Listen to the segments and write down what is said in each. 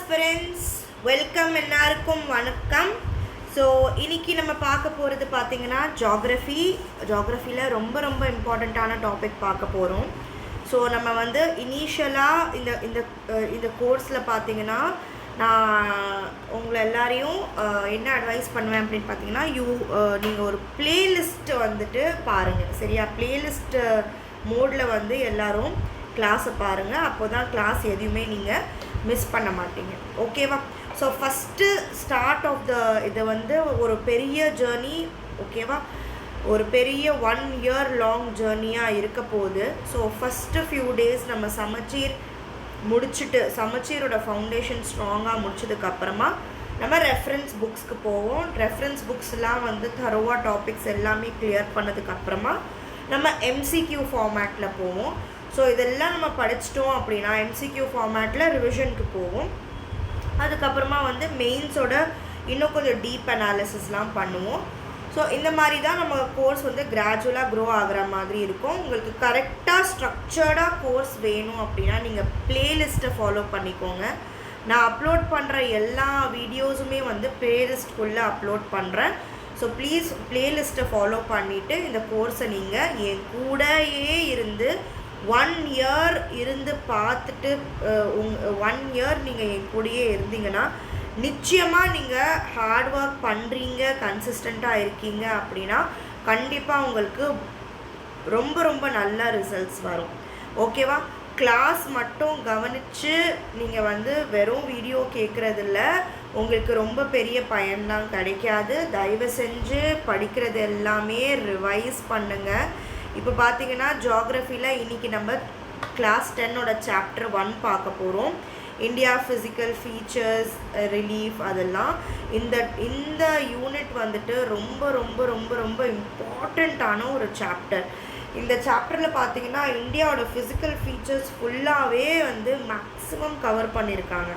Friends, welcome. எல்லாருக்கும் வணக்கம். So இன்றைக்கி நம்ம பார்க்க போகிறது பார்த்திங்கன்னா ஜாகிரஃபியில் ரொம்ப ரொம்ப இம்பார்ட்டண்ட்டான டாபிக் பார்க்க போகிறோம். ஸோ நம்ம வந்து இனிஷியலாக இந்த கோர்ஸில் பார்த்திங்கன்னா நான் உங்களை எல்லாரையும் என்ன அட்வைஸ் பண்ணுவேன் அப்படின்னு பார்த்தீங்கன்னா நீங்கள் ஒரு பிளேலிஸ்ட்டு வந்துட்டு பாருங்கள். சரியா? பிளேலிஸ்ட்டு மோடில் வந்து எல்லோரும் கிளாஸை பாருங்கள். அப்போ தான் கிளாஸ் எதுவுமே நீங்கள் மிஸ் பண்ண மாட்டீங்க. ஓகேவா? ஸோ ஃபஸ்ட்டு ஸ்டார்ட் ஆஃப் இது வந்து ஒரு பெரிய ஜேர்னி. ஓகேவா? ஒரு பெரிய 1 year லாங் ஜேர்னியாக இருக்க போகுது. ஸோ ஃபஸ்ட்டு ஃபியூ டேஸ் நம்ம சமச்சீரோட ஃபவுண்டேஷன் ஸ்ட்ராங்காக முடிச்சதுக்கப்புறமா நம்ம ரெஃபரன்ஸ் புக்ஸ்க்கு போவோம். ரெஃபரன்ஸ் புக்ஸ்லாம் வந்து தரோவாக டாபிக்ஸ் எல்லாமே கிளியர் பண்ணதுக்கப்புறமா நம்ம MCQ ஃபார்மேட்டில் போவோம். ஸோ இதெல்லாம் நம்ம படிச்சிட்டோம் அப்படின்னா MCQ ஃபார்மேட்டில் ரிவிஷனுக்கு போவோம். அதுக்கப்புறமா வந்து மெயின்ஸோட இன்னும் கொஞ்சம் டீப் அனாலிசிஸ்லாம் பண்ணுவோம். ஸோ இந்த மாதிரி தான் நம்ம கோர்ஸ் வந்து கிராஜுவலாக க்ரோ ஆகிற மாதிரி இருக்கும். உங்களுக்கு கரெக்டாக ஸ்ட்ரக்சர்டாக கோர்ஸ் வேணும் அப்படின்னா நீங்கள் ப்ளேலிஸ்ட்டை ஃபாலோ பண்ணிக்கோங்க. நான் அப்லோட் பண்ணுற எல்லா வீடியோஸுமே வந்து ப்ளேலிஸ்ட்குள்ளே அப்லோட் பண்ணுறேன். ஸோ ப்ளீஸ் ப்ளேலிஸ்ட்டை ஃபாலோ பண்ணிவிட்டு இந்த கோர்ஸை நீங்கள் என் கூடயே இருந்து 1 year இருந்து பார்த்துட்டு 1 year நீங்கள் என் கூடயே இருந்தீங்கன்னா நிச்சயமாக நீங்கள் ஹார்ட் ஒர்க் பண்ணுறீங்க, கன்சிஸ்டண்ட்டாக இருக்கீங்க அப்படின்னா கண்டிப்பாக உங்களுக்கு ரொம்ப ரொம்ப நல்ல ரிசல்ட்ஸ் வரும். ஓகேவா? கிளாஸ் மட்டும் கவனித்து நீங்கள் வந்து வெறும் வீடியோ கேட்குறதில்ல, உங்களுக்கு ரொம்ப பெரிய பயன்தான் கிடைக்காது. தயவு செஞ்சு படிக்கிறது எல்லாமே ரிவைஸ் பண்ணுங்கள். இப்போ பார்த்தீங்கன்னா ஜாகிரஃபியில் இன்றைக்கி நம்ம கிளாஸ் 10 சாப்டர் 1 பார்க்க போகிறோம். இந்தியா ஃபிசிக்கல் ஃபீச்சர்ஸ், ரிலீஃப், அதெல்லாம் இந்த யூனிட் வந்துட்டு ரொம்ப ரொம்ப ரொம்ப ரொம்ப இம்பார்ட்டண்ட்டான ஒரு சாப்டர். இந்த சாப்டரில் பார்த்தீங்கன்னா இந்தியாவோட ஃபிசிக்கல் ஃபீச்சர்ஸ் ஃபுல்லாகவே வந்து மேக்ஸிமம் கவர் பண்ணியிருக்காங்க.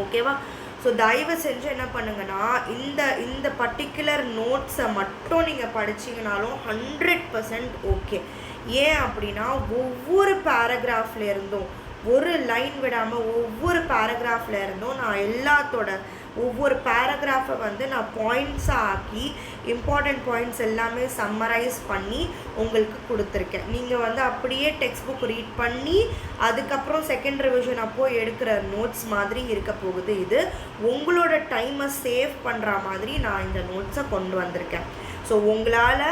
ஓகேவா? ஸோ தயவு செஞ்சு என்ன பண்ணுங்கன்னா இந்த பர்டிகுலர் நோட்ஸை மட்டும் நீங்கள் படிச்சிங்கனாலும் 100% ஓகே. ஏன் அப்படின்னா ஒவ்வொரு பேராகிராஃபில் இருந்தும் ஒரு லைன் விடாமல் ஒவ்வொரு பேராகிராஃபில் இருந்தும் நான் ஒவ்வொரு பேராகிராஃபை வந்து நான் பாயிண்ட்ஸாக ஆக்கி இம்பார்ட்டண்ட் பாயிண்ட்ஸ் எல்லாமே சம்மரைஸ் பண்ணி உங்களுக்கு கொடுத்துருக்கேன். நீங்கள் வந்து அப்படியே டெக்ஸ்ட் புக் ரீட் பண்ணி அதுக்கப்புறம் செகண்ட் ரிவிஷன் அப்போது எடுக்கிற நோட்ஸ் மாதிரி இருக்க போகுது. இது உங்களோட டைமை சேவ் பண்ணுற மாதிரி நான் இந்த நோட்ஸை கொண்டு வந்திருக்கேன். ஸோ உங்களால்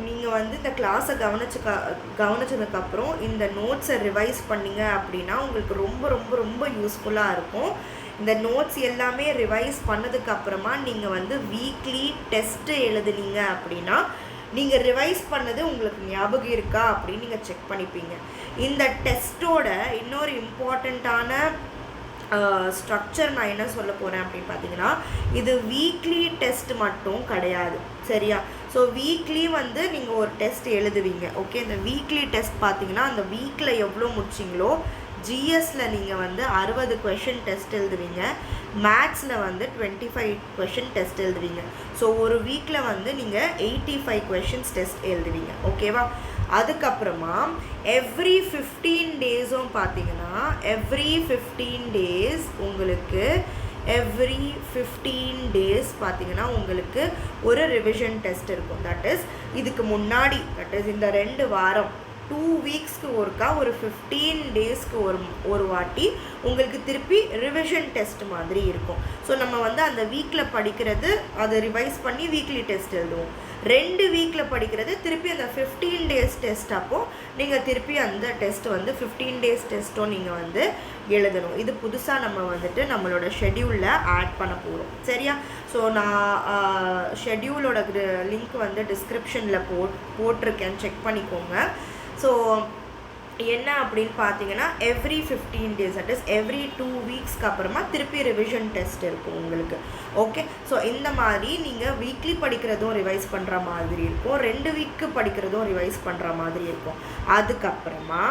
நீங்கள் வந்து இந்த கிளாஸை கவனிச்சதுக்கப்புறம் இந்த நோட்ஸை ரிவைஸ் பண்ணிங்க அப்படின்னா உங்களுக்கு ரொம்ப ரொம்ப ரொம்ப யூஸ்ஃபுல்லாக இருக்கும். இந்த நோட்ஸ் எல்லாமே ரிவைஸ் பண்ணதுக்கப்புறமா நீங்கள் வந்து வீக்லி டெஸ்ட்டு எழுதுனீங்க அப்படின்னா நீங்கள் ரிவைஸ் பண்ணது உங்களுக்கு ஞாபகம் இருக்கா அப்படின்னு நீங்கள் செக் பண்ணிப்பீங்க. இந்த டெஸ்ட்டோட இன்னொரு இம்பார்ட்டண்ட்டான ஸ்ட்ரக்சர் நான் என்ன சொல்ல போகிறேன் அப்படின்னு பார்த்தீங்கன்னா இது வீக்லி டெஸ்ட் மட்டும் கிடையாது. சரியா? ஸோ வீக்லி வந்து நீங்கள் ஒரு டெஸ்ட் எழுதுவீங்க. ஓகே? இந்த வீக்லி டெஸ்ட் பார்த்தீங்கன்னா அந்த வீக்கில் எவ்வளோ முடிச்சிங்களோ ஜிஎஸ்சில் நீங்கள் வந்து 60 கொஷின் டெஸ்ட் எழுதுவீங்க, மேக்ஸில் வந்து 25 கொஷின் டெஸ்ட் எழுதுவீங்க. ஸோ ஒரு வீக்கில் வந்து நீங்கள் 85 கொஷின்ஸ் டெஸ்ட் எழுதுவீங்க. ஓகேவா? அதுக்கப்புறமா எவ்ரி 15 டேஸும் பார்த்தீங்கன்னா எவ்ரி 15 டேஸ் பார்த்தீங்கன்னா உங்களுக்கு ஒரு ரிவிஷன் டெஸ்ட் இருக்கும். தட் இஸ் இதுக்கு முன்னாடி இந்த 2 வாரம் 2 வீக்ஸ்க்கு ஒருக்கா ஒரு 15 டேஸ்க்கு ஒரு வாட்டி உங்களுக்கு திருப்பி ரிவிஷன் டெஸ்ட் மாதிரி இருக்கும். ஸோ நம்ம வந்து அந்த வீக்கில் படிக்கிறது அதை ரிவைஸ் பண்ணி வீக்லி டெஸ்ட் எழுதுவோம். 2 வீக்கில் படிக்கிறது திருப்பி அந்த 15 டேஸ் டெஸ்ட் அப்போது நீங்கள் திருப்பி அந்த டெஸ்ட் வந்து 15 டேஸ் டெஸ்ட்டும் நீங்கள் வந்து எழுதணும். இது புதுசாக நம்ம வந்துட்டு நம்மளோட ஷெட்யூலில் ஆட் பண்ண போகிறோம். சரியா? ஸோ நான் ஷெட்யூலோட லிங்க் வந்து டிஸ்கிரிப்ஷனில் போட்டிருக்கேன், செக் பண்ணிக்கோங்க. ஸோ என்ன அப்படின்னு பார்த்தீங்கன்னா every 15 days that is every 2 வீக்ஸ்க்கு அப்புறமா திருப்பி ரிவிஷன் டெஸ்ட் இருக்கும் உங்களுக்கு. ஓகே? ஸோ இந்த மாதிரி நீங்கள் வீக்லி படிக்கிறதும் ரிவைஸ் பண்ணுற மாதிரி இருக்கும், 2 வீக்கு படிக்கிறதும் ரிவைஸ் பண்ணுற மாதிரி இருக்கும். அதுக்கப்புறமா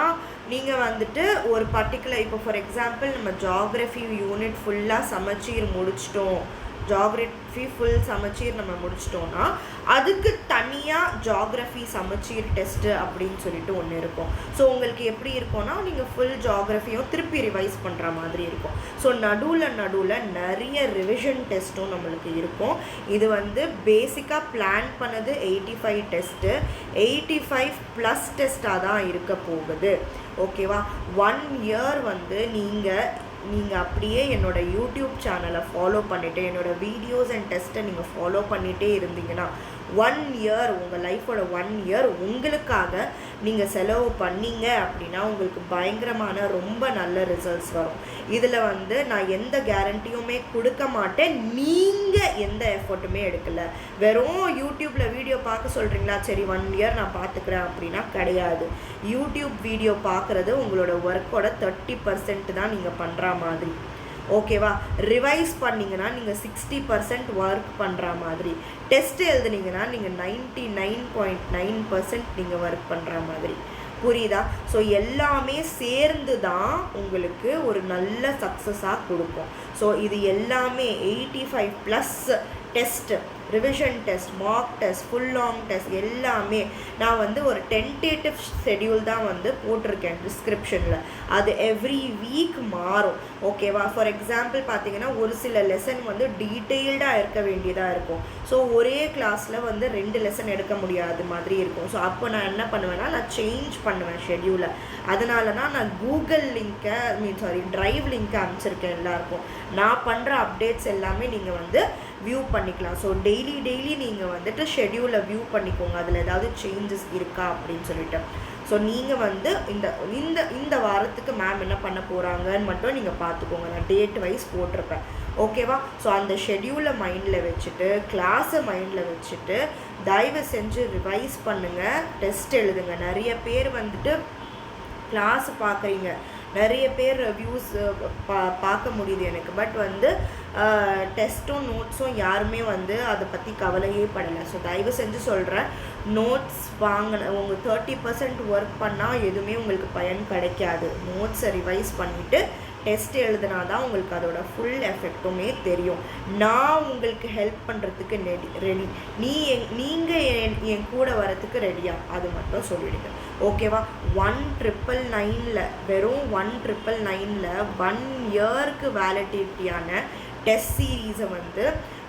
நீங்கள் வந்துட்டு ஒரு பர்டிகுலர் இப்போ ஃபார் எக்ஸாம்பிள் நம்ம ஜாகிரஃபி யூனிட் ஃபுல்லாக சமச்சீர் முடிச்சிட்டோம் ஜாகிரஃபி ஃபுல் சமச்சீர் நம்ம முடிச்சிட்டோன்னா அதுக்கு தனியாக ஜாகிரஃபி சமச்சீர் டெஸ்ட்டு அப்படின்னு சொல்லிட்டு ஒன்று இருக்கும். ஸோ உங்களுக்கு எப்படி இருக்கும்னா நீங்கள் ஃபுல் ஜாகிரஃபியும் திருப்பி ரிவைஸ் பண்ணுற மாதிரி இருக்கும். ஸோ நடுவில் நிறைய ரிவிஷன் டெஸ்ட்டும் நம்மளுக்கு இருக்கும். இது வந்து பேசிக்காக பிளான் பண்ணது 85 டெஸ்ட்டு, 85+ டெஸ்ட்டாக தான் இருக்க போகுது. ஓகேவா? 1 இயர் வந்து நீங்கள் அப்படியே என்னோடய யூடியூப் சேனலை ஃபாலோ பண்ணிவிட்டு என்னோடய வீடியோஸ் அண்ட் டெஸ்ட்டை நீங்கள் ஃபாலோ பண்ணிகிட்டே இருந்தீங்கன்னா 1 இயர் உங்கள் லைஃபோட 1 இயர் உங்களுக்காக நீங்கள் செலவு பண்ணீங்க அப்படின்னா உங்களுக்கு பயங்கரமான ரொம்ப நல்ல ரிசல்ட்ஸ் வரும். இதில் வந்து நான் எந்த கேரண்டியுமே கொடுக்க மாட்டேன். நீங்கள் எந்த எஃபர்ட்டுமே எடுக்கலை. வெறும் யூடியூப்பில் வீடியோ பார்க்க சொல்கிறீங்களா, சரி 1 இயர் நான் பார்த்துக்கிறேன் அப்படின்னா கிடையாது. யூடியூப் வீடியோ பார்க்குறது உங்களோட ஒர்க்கோட 30% தான் நீங்கள் பண்ணுற மாதிரி. ஓகேவா? ரிவைஸ் பண்ணிங்கன்னா நீங்கள் 60% ஒர்க் பண்ணுற மாதிரி. டெஸ்ட் எழுதுனீங்கன்னா நீங்கள் 99.9% நீங்கள் ஒர்க் பண்ணுற மாதிரி. புரியுதா? ஸோ எல்லாமே சேர்ந்து தான் உங்களுக்கு ஒரு நல்ல சக்ஸஸாக கொடுக்கும். ஸோ இது எல்லாமே 85+ test, revision test, mark test, full long test எல்லாமே நான் வந்து ஒரு டென்டேட்டிவ் ஷெட்யூல் தான் வந்து போட்டிருக்கேன் டிஸ்கிரிப்ஷனில். அது எவ்ரி வீக் மாறும். ஓகேவா? ஃபார் எக்ஸாம்பிள் பார்த்தீங்கன்னா ஒரு சில லெசன் வந்து டீட்டெயில்டாக இருக்க வேண்டியதாக இருக்கும். ஸோ ஒரே கிளாஸில் வந்து 2 லெசன் எடுக்க முடியாத மாதிரி இருக்கும். ஸோ அப்போ நான் என்ன பண்ணுவேன்னா நான் சேஞ்ச் பண்ணுவேன் ஷெட்யூலை. அதனால தான் நான் கூகுள் லிங்க்கை ட்ரைவ் லிங்க்கை அனுப்பிச்சிருக்கேன் எல்லாருக்கும். நான் பண்ணுற அப்டேட்ஸ் எல்லாமே நீங்கள் வந்து வியூ பண்ணிக்கலாம். ஸோ டெய்லி நீங்கள் வந்துட்டு ஷெட்யூலை வியூ பண்ணிக்கோங்க, அதில் ஏதாவது சேஞ்சஸ் இருக்கா அப்படின்னு சொல்லிட்டு. ஸோ நீங்கள் வந்து இந்த வாரத்துக்கு மேம் என்ன பண்ண போகிறாங்கன்னு மட்டும் நீங்கள் பார்த்துக்கோங்க. நான் டேட் வைஸ் போட்டிருப்பேன். ஓகேவா? ஸோ அந்த ஷெட்யூலை மைண்டில் வச்சுட்டு கிளாஸை மைண்டில் வச்சுட்டு தயவு செஞ்சு ரிவைஸ் பண்ணுங்கள், டெஸ்ட் எழுதுங்க. நிறைய பேர் வந்துட்டு கிளாஸ் பார்க்குறீங்க, நிறைய பேர் ரிவ்யூஸ் பார்க்க முடியுது எனக்கு. பட் வந்து டெஸ்ட்டும் நோட்ஸும் யாருமே வந்து அதை பற்றி கவலையே படலை. ஸோ தயவு செஞ்சு சொல்கிறேன், நோட்ஸ் வாங்கின உங்கள் 30% ஒர்க் பண்ணால் எதுவுமே உங்களுக்கு பயன் கிடைக்காது. நோட்ஸை ரிவைஸ் பண்ணிவிட்டு டெஸ்ட் எழுதுனா தான் உங்களுக்கு அதோட ஃபுல் எஃபெக்ட்டுமே தெரியும். நான் உங்களுக்கு ஹெல்ப் பண்ணுறதுக்கு ரெடி. நீங்கள் என் கூட வரத்துக்கு ரெடியா அது மட்டும் சொல்லிவிடுங்க. ஓகேவா? 1999 வெறும் 1999 1 இயருக்கு வேலிடிட்டியான டெஸ்ட் சீரீஸை வந்து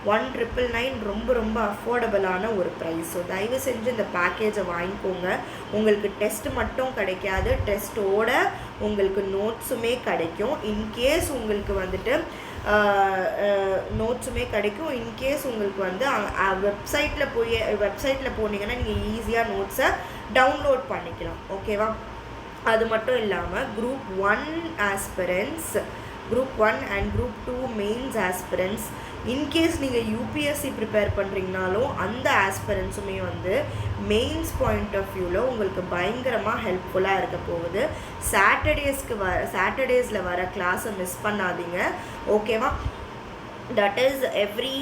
1999 ரொம்ப அஃபோர்டபுளான ஒரு ப்ரைஸ். ஸோ தயவு செஞ்சு இந்த பேக்கேஜை வாங்கிக்கோங்க. உங்களுக்கு டெஸ்ட் மட்டும் கிடைக்காது, டெஸ்ட்டோட உங்களுக்கு நோட்ஸுமே கிடைக்கும். இன்கேஸ் உங்களுக்கு வந்துட்டு நோட்ஸுமே கிடைக்கும். இன்கேஸ் உங்களுக்கு வந்து வெப்சைட்டில் போனீங்கன்னா நீங்கள் ஈஸியாக நோட்ஸை டவுன்லோட் பண்ணிக்கலாம். ஓகேவா? அது மட்டும் இல்லாமல் Group 1 aspirants, Group 1 and Group 2 mains aspirants, in case நீங்கள் யூபிஎஸ்சி ப்ரிப்பேர் பண்ணுறீங்கனாலும் அந்த ஆஸ்பிரன்ஸுமே வந்து மெயின்ஸ் பாயிண்ட் ஆஃப் வியூவில் உங்களுக்கு பயங்கரமாக ஹெல்ப்ஃபுல்லாக இருக்க போகுது. சாட்டர்டேஸில் வர கிளாஸை மிஸ் பண்ணாதீங்க. ஓகேவா? That is every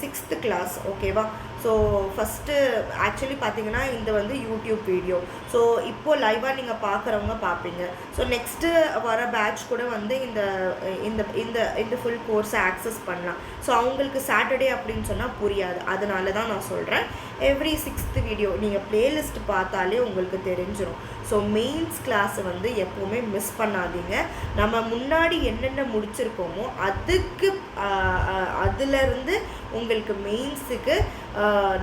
6th class. ஓகேவா? ஸோ ஃபஸ்ட்டு ஆக்சுவலி பார்த்தீங்கன்னா இந்த வந்து யூடியூப் வீடியோ. ஸோ இப்போது லைவாக நீங்கள் பார்க்குறவங்க பார்ப்பீங்க. ஸோ நெக்ஸ்ட்டு வர பேட்ச் கூட வந்து இந்த இந்த இந்த இந்த ஃபுல் கோர்ஸை ஆக்சஸ் பண்ணலாம். ஸோ அவங்களுக்கு சாட்டர்டே அப்படின்னு சொன்னால் புரியாது. அதனால தான் நான் சொல்கிறேன், எவ்ரி 6th வீடியோ நீங்கள் ப்ளேலிஸ்ட் பார்த்தாலே உங்களுக்கு தெரிஞ்சிடும். ஸோ மெயின்ஸ் கிளாஸை வந்து எப்போவுமே மிஸ் பண்ணாதீங்க. நம்ம முன்னாடி என்னென்ன முடிச்சிருக்கோமோ அதுலேருந்து உங்களுக்கு மெயின்ஸுக்கு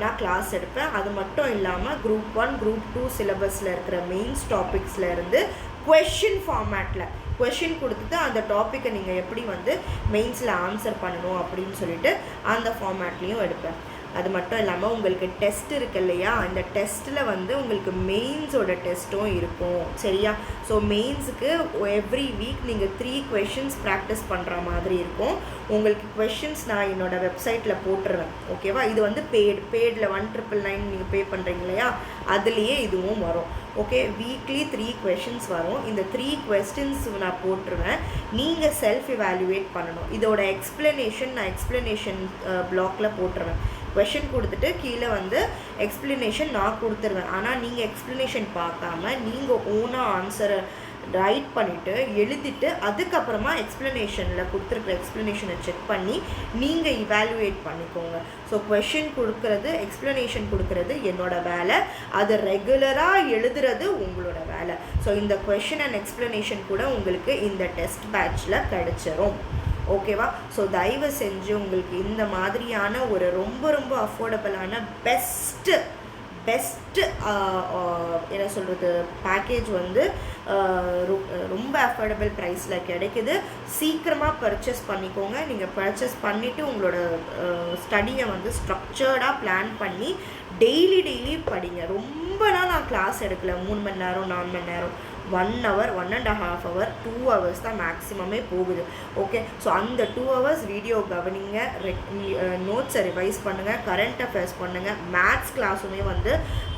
நான் கிளாஸ் எடுப்பேன். அது மட்டும் இல்லாமல் Group 1 Group 2 சிலபஸில் இருக்கிற மெயின்ஸ் டாபிக்ஸில் இருந்து கொஷின் ஃபார்மேட்டில் கொஷின் கொடுத்துட்டு அந்த டாப்பிக்கை நீங்கள் எப்படி வந்து மெயின்ஸில் ஆன்சர் பண்ணணும் அப்படின்னு சொல்லிட்டு அந்த ஃபார்மேட்லேயும் எடுப்பேன். அது மட்டும் இல்லாமல் உங்களுக்கு டெஸ்ட் இருக்கு இல்லையா, அந்த டெஸ்ட்டில் வந்து உங்களுக்கு மெயின்ஸோட டெஸ்ட்டும் இருக்கும். சரியா? ஸோ மெயின்ஸுக்கு எவ்ரி வீக் நீங்கள் 3 questions ப்ராக்டிஸ் பண்ணுற மாதிரி இருக்கும். உங்களுக்கு questions நான் என்னோடய வெப்சைட்டில் போட்டுருவேன். ஓகேவா? இது வந்து பேடில் 1999 நீங்கள் பே பண்ணுறீங்க இல்லையா, அதுலேயே இதுவும் வரும். ஓகே, வீக்லி 3 questions வரும். இந்த 3 questions நான் போட்டுருவேன். நீங்கள் செல்ஃப் இவாலுவேட் பண்ணணும். இதோட எக்ஸ்ப்ளனேஷன் நான் எக்ஸ்ப்ளனேஷன் பிளாக்ல போட்டுருவேன். கொஷின் கொடுத்துட்டு கீழே வந்து எக்ஸ்ப்ளனேஷன் நான் கொடுத்துருவேன். ஆனால் நீங்கள் எக்ஸ்ப்ளனேஷன் பார்க்காம நீங்கள் ஓனாக ஆன்சரை ரைட் பண்ணிவிட்டு எழுதிட்டு அதுக்கப்புறமா எக்ஸ்ப்ளனேஷனில் கொடுத்துருக்குற எக்ஸ்ப்ளனேஷனை செக் பண்ணி நீங்கள் இவாலுவேட் பண்ணிக்கோங்க. ஸோ கொஷின் கொடுக்கறது, எக்ஸ்ப்ளனேஷன் கொடுக்கறது என்னோட வேலை, அதை ரெகுலராக எழுதுறது உங்களோட வேலை. ஸோ இந்த கொஷின் அண்ட் எக்ஸ்ப்ளனேஷன் கூட உங்களுக்கு இந்த டெஸ்ட் பேட்சில் கிடைச்சிரும். ஓகேவா? ஸோ தயவு செஞ்சு உங்களுக்கு இந்த மாதிரியான ஒரு ரொம்ப ரொம்ப அஃபோர்டபுளான பெஸ்ட்டு என்ன சொல்கிறது பேக்கேஜ் வந்து ரொம்ப அஃபோர்டபுள் ப்ரைஸில் கிடைக்குது. சீக்கிரமாக பர்ச்சேஸ் பண்ணிக்கோங்க. நீங்கள் பர்ச்சேஸ் பண்ணிவிட்டு உங்களோட ஸ்டடியை வந்து ஸ்ட்ரக்சர்டாக பிளான் பண்ணி டெய்லி படிங்க. ரொம்பலாம் நான் கிளாஸ் எடுக்கல, 3 மணி நேரம் 4 மணி நேரம், 1 hour 1.5 hour 2 hours தான் மேக்ஸிமமே போகுது. ஓகே, ஸோ அந்த 2 hours வீடியோ கவனிங்க, நோட்ஸை ரிவைஸ் பண்ணுங்கள், கரண்ட் அஃபேர்ஸ் பண்ணுங்கள். மேத்ஸ் கிளாஸுமே வந்து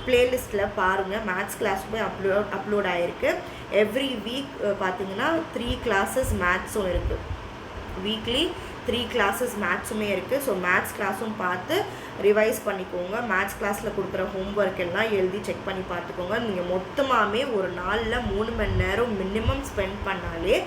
பிளேலிஸ்ட்டில் பாருங்கள், மேத்ஸ் கிளாஸுமே அப்லோட் ஆகிருக்கு. எவ்ரி வீக் பார்த்திங்கன்னா 3 classes மேத்ஸும் இருக்குது. வீக்லி 3 classes மேத்ஸுமே இருக்குது. ஸோ மேத்ஸ் கிளாஸும் பார்த்து ரிவைஸ் பண்ணிக்கோங்க. மேத்ஸ் கிளாஸில் கொடுக்குற ஹோம்ஒர்க் எல்லாம் எழுதி செக் பண்ணி பார்த்துக்கோங்க. நீங்கள் மொத்தமாகவே ஒரு நாளில் 3 மணி நேரம் மினிமம் ஸ்பெண்ட் பண்ணாலே,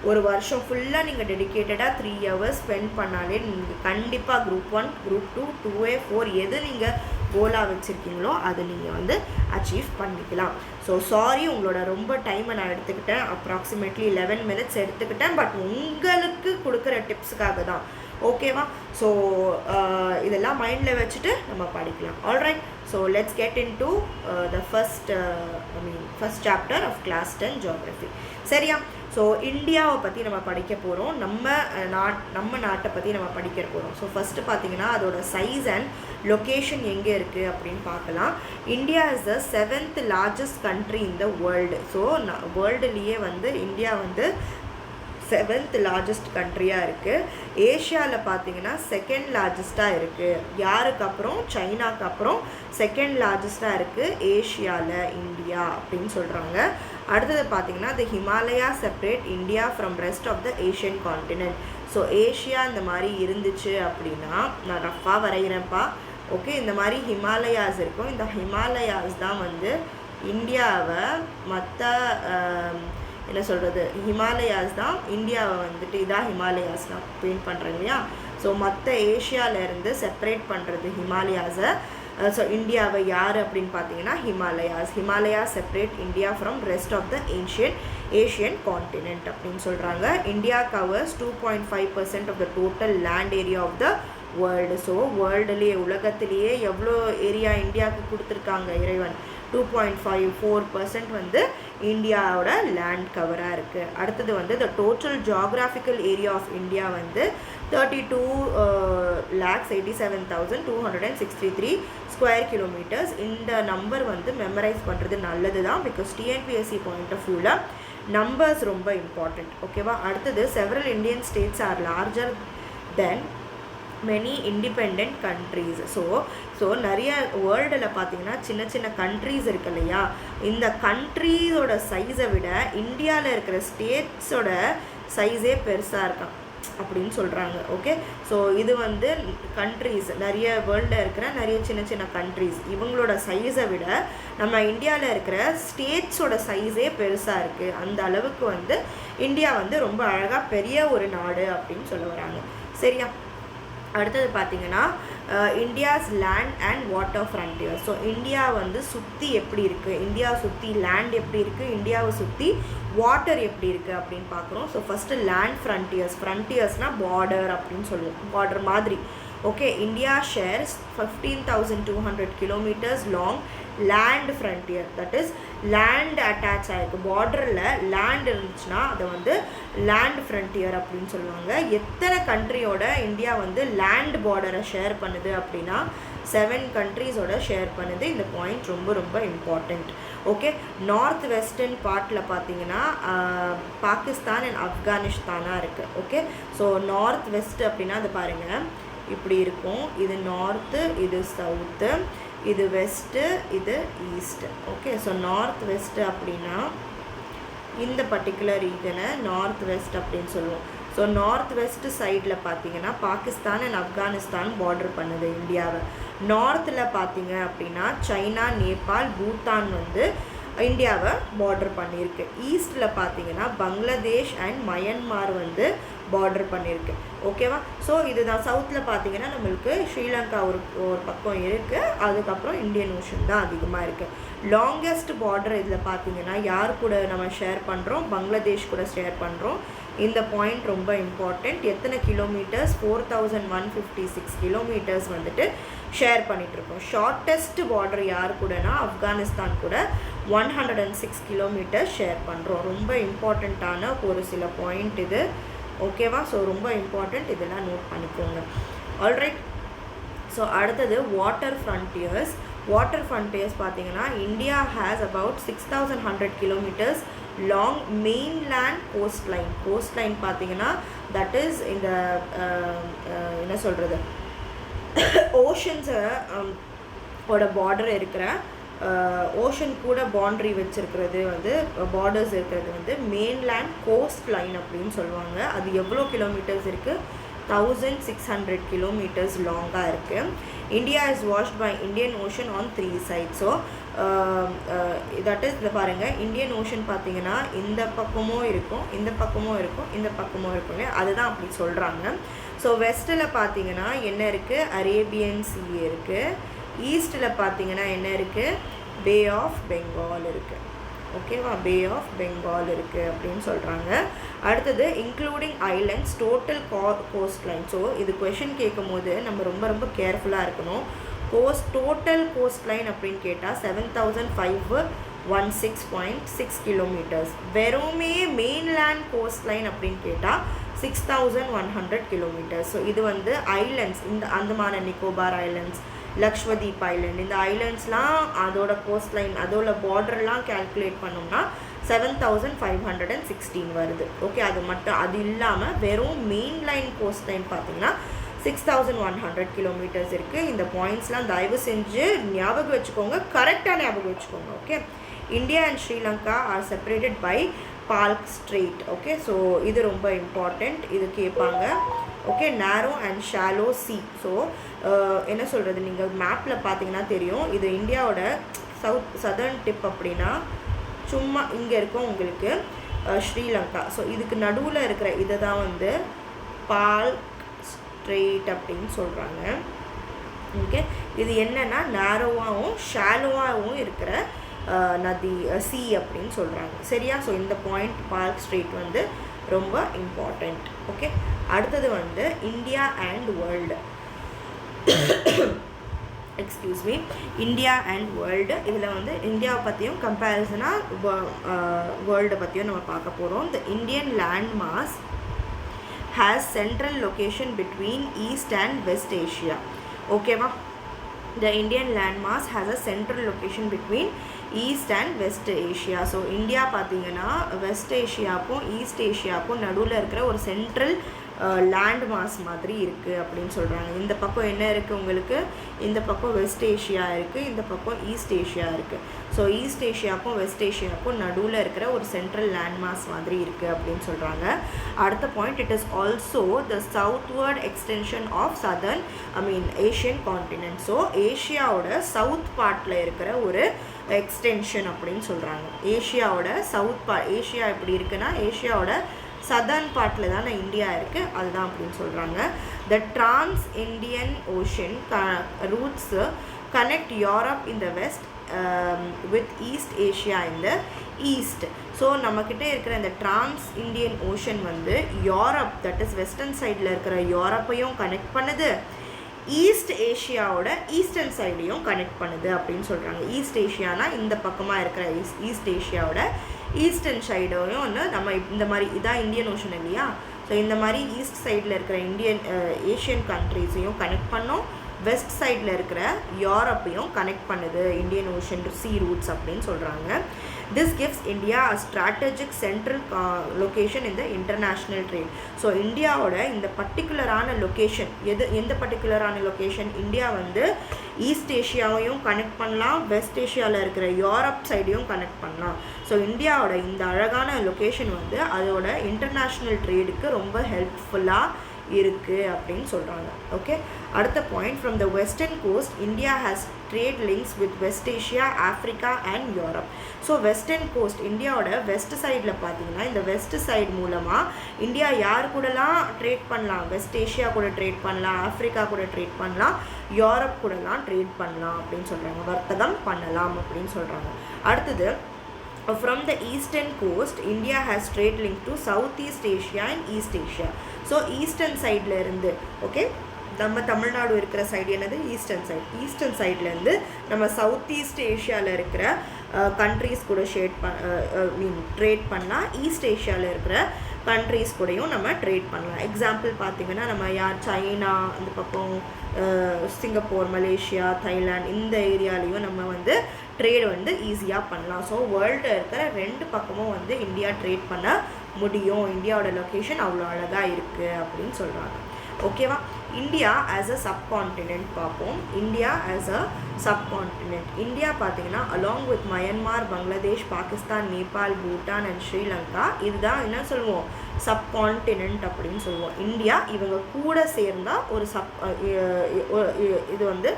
ஒரு வருஷம் ஃபுல்லாக நீங்கள் டெடிக்கேட்டடாக 3 hours ஸ்பெண்ட் பண்ணாலே நீங்கள் கண்டிப்பாக குரூப் 1, குரூப் 2, 2A, 4 எது நீங்கள் கோலாக வச்சுருக்கீங்களோ அதை நீங்கள் வந்து அச்சீவ் பண்ணிக்கலாம். ஸோ சாரி, உங்களோட ரொம்ப டைமை நான் எடுத்துக்கிட்டேன், அப்ராக்சிமேட்லி 11 minutes எடுத்துக்கிட்டேன். பட் உங்களுக்கு கொடுக்குற டிப்ஸுக்காக தான். ஓகேவா? ஸோ இதெல்லாம் மைண்டில் வச்சுட்டு நம்ம படிக்கலாம். Alright, so let's get into the first chapter of class 10 geography. சரியா? ஸோ இந்தியாவை பற்றி நம்ம படிக்க போகிறோம், நம்ம நாட்டை பற்றி நம்ம படிக்க போகிறோம். ஸோ ஃபஸ்ட்டு பார்த்தீங்கன்னா அதோட சைஸ் அண்ட் லொக்கேஷன் எங்கே இருக்குது அப்படின்னு பார்க்கலாம். India is the 7th largest country in the world. So வேர்ல்டுலேயே வந்து இந்தியா வந்து 7th largest கண்ட்ரியாக இருக்குது. ஏஷியாவில் பார்த்தீங்கன்னா 2nd largestஆக இருக்குது. யாருக்கு அப்புறம்? சைனாக்கு அப்புறம் 2nd largestஆக இருக்குது ஏஷியாவில் இந்தியா அப்படின்னு சொல்கிறாங்க. அடுத்தது பார்த்தீங்கன்னா the Himalaya separate India from rest of the Asian continent. So Asia இந்த மாதிரி இருந்துச்சு அப்படின்னா, நான் ரஃபாக வரைகிறேன்ப்பா. ஓகே, இந்த மாதிரி ஹிமாலயாஸ் இருக்கும். இந்த ஹிமாலயாஸ் தான் வந்து இந்தியாவை மற்ற என்ன சொல்கிறது, ஹிமாலயாஸ் தான் இந்தியாவை வந்துட்டு இதான் ஹிமாலயாஸ் தான் பெயிண்ட் பண்ணுறேன் இல்லையா. ஸோ மற்ற ஏஷியாவிலேருந்து செப்பரேட் பண்ணுறது ஹிமாலயாஸை. ஸோ இந்தியாவை யார் அப்படின்னு பார்த்தீங்கன்னா Himalaya separate India from rest of the Asian continent அப்படின்னு சொல்கிறாங்க. India covers 2.5% of the total land area of the world. So வேர்ல்டுலேயே, உலகத்திலேயே எவ்வளோ ஏரியா இந்தியாவுக்கு கொடுத்துருக்காங்க இறைவன்? 2.54% வந்து இந்தியாவோட லேண்ட் கவராக இருக்குது. அடுத்தது வந்து the total geographical area of India வந்து 32,87,263 ஸ்கொயர் கிலோமீட்டர்ஸ். இந்த நம்பர் வந்து மெமரைஸ் பண்ணுறது நல்லது தான், பிகாஸ் டிஎன்பிஎஸ்சி பாயிண்ட் ஆஃப் வியூவில் நம்பர்ஸ் ரொம்ப இம்பார்ட்டண்ட். ஓகேவா? அடுத்தது several Indian states are larger than many independent countries. So நிறைய வேர்ல்டில் பார்த்தீங்கன்னா சின்ன சின்ன கண்ட்ரீஸ் இருக்கு இல்லையா, இந்த கண்ட்ரீஸோட சைஸை விட இந்தியாவில் இருக்கிற ஸ்டேட்ஸோட சைஸே பெருசாக இருக்கான் அப்படின்னு சொல்கிறாங்க. ஓகே, ஸோ இது வந்து கண்ட்ரீஸ், நிறைய வேர்ல்டில் இருக்கிற நிறைய சின்ன சின்ன கண்ட்ரீஸ், இவங்களோட சைஸை விட நம்ம இந்தியாவில் இருக்கிற ஸ்டேட்ஸோட சைஸே பெருசாக இருக்குது. அந்த அளவுக்கு வந்து இந்தியா வந்து ரொம்ப அழகாக பெரிய ஒரு நாடு அப்படின்னு சொல்ல வராங்க. சரியா? அடுத்தது பார்த்திங்கன்னா India's land and water frontier. So India வந்து சுற்றி எப்படி இருக்குது, இந்தியாவை சுற்றி லேண்ட் எப்படி இருக்குது, இந்தியாவை சுற்றி வாட்டர் எப்படி இருக்குது அப்படின்னு பார்க்குறோம். ஸோ ஃபஸ்ட்டு லேண்ட் ஃப்ரண்டியர்ஸ்னால் பார்டர் அப்படின்னு சொல்லுவோம், பார்டர் மாதிரி. Okay, India shares 15,200 kilometers long land frontier. That is land attach ஆகிருக்கு, பார்டரில் லேண்ட் இருந்துச்சுன்னா அதை வந்து லேண்ட் ஃப்ரண்டியர் அப்படின்னு சொல்லுவாங்க. எத்தனை கண்ட்ரியோட இந்தியா வந்து லேண்ட் பார்டரை ஷேர் பண்ணுது அப்படின்னா 7 கண்ட்ரீஸோட ஷேர் பண்ணுது. இந்த பாயிண்ட் ரொம்ப ரொம்ப இம்பார்ட்டண்ட். ஓகே, நார்த் வெஸ்டர்ன் பார்ட்டில் பார்த்தீங்கன்னா பாகிஸ்தான் அண்ட் ஆப்கானிஸ்தானாக இருக்குது. ஓகே, ஸோ நார்த் வெஸ்ட் அப்படின்னா அது பாருங்கள் இப்படி இருக்கும். இது நார்த்து, இது சவுத்து, இது வெஸ்ட்டு, இது east. Okay, so north west அப்படின்னா இந்த பர்டிகுலர் ரீஜனை நார்த் வெஸ்ட் அப்படின்னு சொல்லுவோம். ஸோ நார்த் வெஸ்ட் சைடில் பார்த்தீங்கன்னா பாகிஸ்தான் அண்ட் ஆப்கானிஸ்தான் பார்டர் பண்ணுது இந்தியாவை. நார்த்தில் பார்த்தீங்க அப்படின்னா சைனா, நேபாள், பூட்டான் வந்து இந்தியாவை பார்டர் பண்ணியிருக்கு. ஈஸ்ட்டில் பார்த்தீங்கன்னா பங்களாதேஷ் அண்ட் மயன்மார் வந்து பார்டர் பண்ணியிருக்கு. ஓகேவா? ஸோ இதுதான். சவுத்தில் பார்த்தீங்கன்னா நம்மளுக்கு ஸ்ரீலங்கா ஒரு பக்கம் இருக்குது, அதுக்கப்புறம் இந்தியன் ஓஷன் தான் அதிகமாக இருக்குது. லாங்கஸ்ட் பார்டர் இதில் பார்த்தீங்கன்னா யார் கூட நம்ம ஷேர் பண்ணுறோம்? பங்களாதேஷ் கூட ஷேர் பண்ணுறோம். இந்த பாயிண்ட் ரொம்ப இம்பார்ட்டண்ட். எத்தனை கிலோமீட்டர்ஸ்? 4156 கிலோமீட்டர்ஸ் வந்துட்டு ஷேர் பண்ணிகிட்ருக்கோம். ஷார்ட்டஸ்ட் பார்டர் யார் கூடனா ஆப்கானிஸ்தான் கூட 106 கிலோமீட்டர்ஸ் ஷேர் பண்ணுறோம். ரொம்ப இம்பார்ட்டண்ட்டான ஒரு சில பாயிண்ட் இது. ஓகேவா? ஸோ ரொம்ப இம்பார்ட்டண்ட், இதெல்லாம் நோட் பண்ணிக்கோங்க. ஆல்ரைட். ஸோ அடுத்தது வாட்டர் ஃப்ரண்டியர்ஸ். வாட்டர் ஃப்ரண்டியர்ஸ் பார்த்தீங்கன்னா India has about 6100 kilometres long mainland cost line. Cost line பார்த்தீங்கன்னா தட் இஸ் இந்த என்ன சொல்கிறது, ஓஷன்ஸை ஓட பார்டர் இருக்கிற ஓஷன் கூட பவுண்ட்ரி வச்சுருக்கிறது வந்து பார்டர்ஸ் இருக்கிறது வந்து மெயின்லேண்ட் கோஸ்ட் லைன் அப்படின்னு சொல்லுவாங்க. அது எவ்வளோ கிலோமீட்டர்ஸ் இருக்குது? 1600 கிலோமீட்டர்ஸ் லாங்காக இருக்குது. India is washed by Indian Ocean on 3 sides. So that is இதை பாருங்கள், இந்தியன் ஓஷன் பார்த்தீங்கன்னா இந்த பக்கமும் இருக்கும், இந்த பக்கமும் இருக்கும், இந்த பக்கமும் இருக்கும் இல்லையா, அதுதான் அப்படி சொல்கிறாங்க. ஸோ வெஸ்ட்டில் பார்த்தீங்கன்னா என்ன இருக்குது? அரேபியன் சீ இருக்குது. ஈஸ்ட்டில் பார்த்தீங்கன்னா என்ன இருக்குது? பே ஆஃப் பெங்கால் இருக்குது. ஓகேவா? பே ஆஃப் பெங்கால் இருக்குது அப்படின்னு சொல்கிறாங்க. அடுத்தது including islands total cost line. So இது கொஷின் கேட்கும் போது நம்ம ரொம்ப ரொம்ப கேர்ஃபுல்லாக இருக்கணும். டோட்டல் கோஸ்ட் லைன் அப்படின்னு கேட்டால் 7516.6 கிலோமீட்டர்ஸ். வெறுமே மெயின்லேண்ட் கோஸ்ட் லைன் அப்படின்னு கேட்டால் 6100 கிலோமீட்டர்ஸ். ஸோ இது வந்து ஐலண்ட்ஸ், இந்த Andaman and Nicobar islands, Lakshadweep island, இந்த ஐலண்ட்ஸ்லாம் அதோட கோஸ்ட் லைன் அதோட பார்டர்லாம் கேல்குலேட் பண்ணோம்னா 7516 வருது. ஓகே, அது மட்டும் அது இல்லாமல் வெறும் மெயின் லைன் கோஸ்ட் லைன் பார்த்தீங்கன்னா 6100 கிலோமீட்டர்ஸ் இருக்குது. இந்த பாயிண்ட்ஸ்லாம் தயவு செஞ்சு ஞாபகம் வச்சுக்கோங்க, கரெக்டாக ஞாபகம் வச்சுக்கோங்க. Okay, India and Sri Lanka are separated by Palk Strait. Okay, so இது ரொம்ப இம்பார்ட்டண்ட், இது கேட்பாங்க. ஓகே, நேரோ அண்ட் ஷாலோ சி. ஸோ என்ன சொல்கிறது, நீங்கள் மேப்பில் பார்த்தீங்கன்னா தெரியும், இது இந்தியாவோட சதர்ன் டிப் அப்படின்னா சும்மா இங்கே இருக்கும் உங்களுக்கு ஸ்ரீலங்கா. ஸோ இதுக்கு நடுவில் இருக்கிற இதை தான் வந்து பால்க் ஸ்ட்ரெயிட் அப்படின்னு சொல்கிறாங்க. ஓகே, இது என்னென்னா நேரோவாகவும் ஷாலோவாகவும் இருக்கிற நதி சி அப்படின்னு சொல்கிறாங்க. சரியா? ஸோ இந்த பாயிண்ட் பால்க் ஸ்ட்ரெயிட் வந்து ரொம்ப இம்பார்ட்டண்ட். ஓகே, அடுத்தது வந்து India and world. Excuse me, India and world. இதில் வந்து இந்தியாவை பற்றியும் கம்பேரிசனாக வேர்ல்டை பற்றியும் நம்ம பார்க்க போகிறோம். The Indian land mass has central location between East and West Asia. ஓகேவா? The Indian landmass has a central location between East and West Asia. So India பார்த்தீங்கன்னா வெஸ்ட் ஏஷியாவுக்கும் ஈஸ்ட் ஏஷியாவுக்கும் நடுவில் இருக்கிற ஒரு சென்ட்ரல் லேண்ட் மாஸ் மாதிரி இருக்குது அப்படின்னு சொல்கிறாங்க. இந்த பக்கம் என்ன இருக்குது உங்களுக்கு? இந்த பக்கம் வெஸ்ட் ஏஷியா இருக்குது, இந்த பக்கம் ஈஸ்ட் ஏஷியா இருக்குது. ஸோ ஈஸ்ட் ஏஷியாவுக்கும் வெஸ்ட் ஏஷியாவுக்கும் நடுவில் இருக்கிற ஒரு சென்ட்ரல் லேண்ட் மாஸ் மாதிரி இருக்குது அப்படின்னு சொல்கிறாங்க. அடுத்த point, it is also the southward extension of southern Asian continent. So ஏஷியாவோட சவுத் பார்ட்டில் இருக்கிற ஒரு எக்ஸ்டென்ஷன் அப்படின்னு சொல்கிறாங்க. ஏஷியாவோட சவுத் ஏஷியா எப்படி இருக்குன்னா ஏஷியாவோட சதர்ன் பார்ட்டில் தானே இந்தியா இருக்குது, அதுதான் அப்படின்னு சொல்கிறாங்க. The trans Indian ocean routes connect Europe in the west with east Asia in the east. So நம்மக்கிட்ட இருக்கிற இந்த டிரான்ஸ் இண்டியன் ஓஷன் வந்து யூரோப், தட் இஸ் வெஸ்டர்ன் சைடில் இருக்கிற யூரோப்பையும் கனெக்ட் பண்ணுது, ஈஸ்ட் ஏஷியாவோட ஈஸ்டர்ன் சைடையும் கனெக்ட் பண்ணுது அப்படின்னு சொல்கிறாங்க. ஈஸ்ட் ஏஷியானா இந்த பக்கமாக இருக்கிற ஈஸ்ட் ஏஷியாவோட ஈஸ்டர்ன் சைடையும் வந்து நம்ம இந்த மாதிரி இதான் இந்தியன் ஓஷன் இல்லையா, ஸோ இந்த மாதிரி ஈஸ்ட் சைடில் இருக்கிற ஏஷியன் கண்ட்ரீஸையும் கனெக்ட் பண்ணோம், வெஸ்ட் சைடில் இருக்கிற யூரோப்பையும் கனெக்ட் பண்ணுது Indian ocean to C roots அப்படின்னு சொல்கிறாங்க. This gives India a strategic central location இந்த இன்டர்நேஷ்னல் ட்ரேட். ஸோ இந்தியாவோட இந்த பர்டிகுலரான லொக்கேஷன் எந்த பர்டிகுலரான லொக்கேஷன், இந்தியா வந்து ஈஸ்ட் ஏஷியாவையும் கனெக்ட் பண்ணலாம், வெஸ்ட் ஏஷியாவில் இருக்கிற யூரோப் சைடையும் கனெக்ட் பண்ணலாம். ஸோ இந்தியாவோட இந்த அழகான லொக்கேஷன் வந்து அதோட இன்டர்நேஷ்னல் ட்ரேடுக்கு ரொம்ப ஹெல்ப்ஃபுல்லாக இருக்குது அப்படின்னு சொல்கிறாங்க. ஓகே, அடுத்த point, from the western coast India has trade links with west Asia, Africa and Europe. So western coast இந்தியாவோட வெஸ்ட் சைடில் பார்த்தீங்கன்னா இந்த வெஸ்ட் சைடு மூலமாக இந்தியா யார் கூடலாம் ட்ரேட் பண்ணலாம், வெஸ்ட் ஏஷியா கூட ட்ரேட் பண்ணலாம், ஆஃப்ரிக்கா கூட ட்ரேட் பண்ணலாம், யூரோப் கூடலாம் ட்ரேட் பண்ணலாம் அப்படின்னு சொல்கிறாங்க, வர்த்தகம் பண்ணலாம் அப்படின்னு சொல்கிறாங்க. அடுத்தது, from the eastern coast India has trade link to Southeast Asia and East Asia. So eastern சைடில் இருந்து, ஓகே, நம்ம தமிழ்நாடு இருக்கிற சைடு என்னது ஈஸ்டர்ன் சைடு, ஈஸ்டர்ன் சைட்லேருந்து நம்ம சவுத் ஈஸ்ட் ஏஷியாவில் இருக்கிற கண்ட்ரீஸ் கூட ட்ரேட் பண்ணலாம், ஈஸ்ட் ஏஷியாவில் இருக்கிற கண்ட்ரீஸ் கூடயும் நம்ம ட்ரேட் பண்ணலாம். எக்ஸாம்பிள் பார்த்திங்கன்னா நம்ம சைனா, அந்த பக்கம் சிங்கப்பூர், மலேசியா, தாய்லாந்து, இந்த ஏரியாலையும் நம்ம வந்து ட்ரேட் வந்து ஈஸியாக பண்ணலாம். ஸோ வேர்ல்டில் இருக்கிற 2 பக்கமும் வந்து இந்தியா ட்ரேட் பண்ண முடியும். இந்தியாவோட லொக்கேஷன் அவ்வளோ அழகாக இருக்குது அப்படின்னு சொல்கிறாங்க. ஓகேவா, இந்தியா ஆஸ் அ சப்கான்டினென்ட் பார்ப்போம். India as a subcontinent, India பார்த்தீங்கன்னா along with Myanmar, Bangladesh, Pakistan, Nepal, Bhutan and Sri Lanka, இதுதான் என்ன சொல்லுவோம், சப்கான்டினென்ட் அப்படின்னு சொல்லுவோம். இந்தியா இவங்க கூட சேர்ந்தால் ஒரு இது வந்து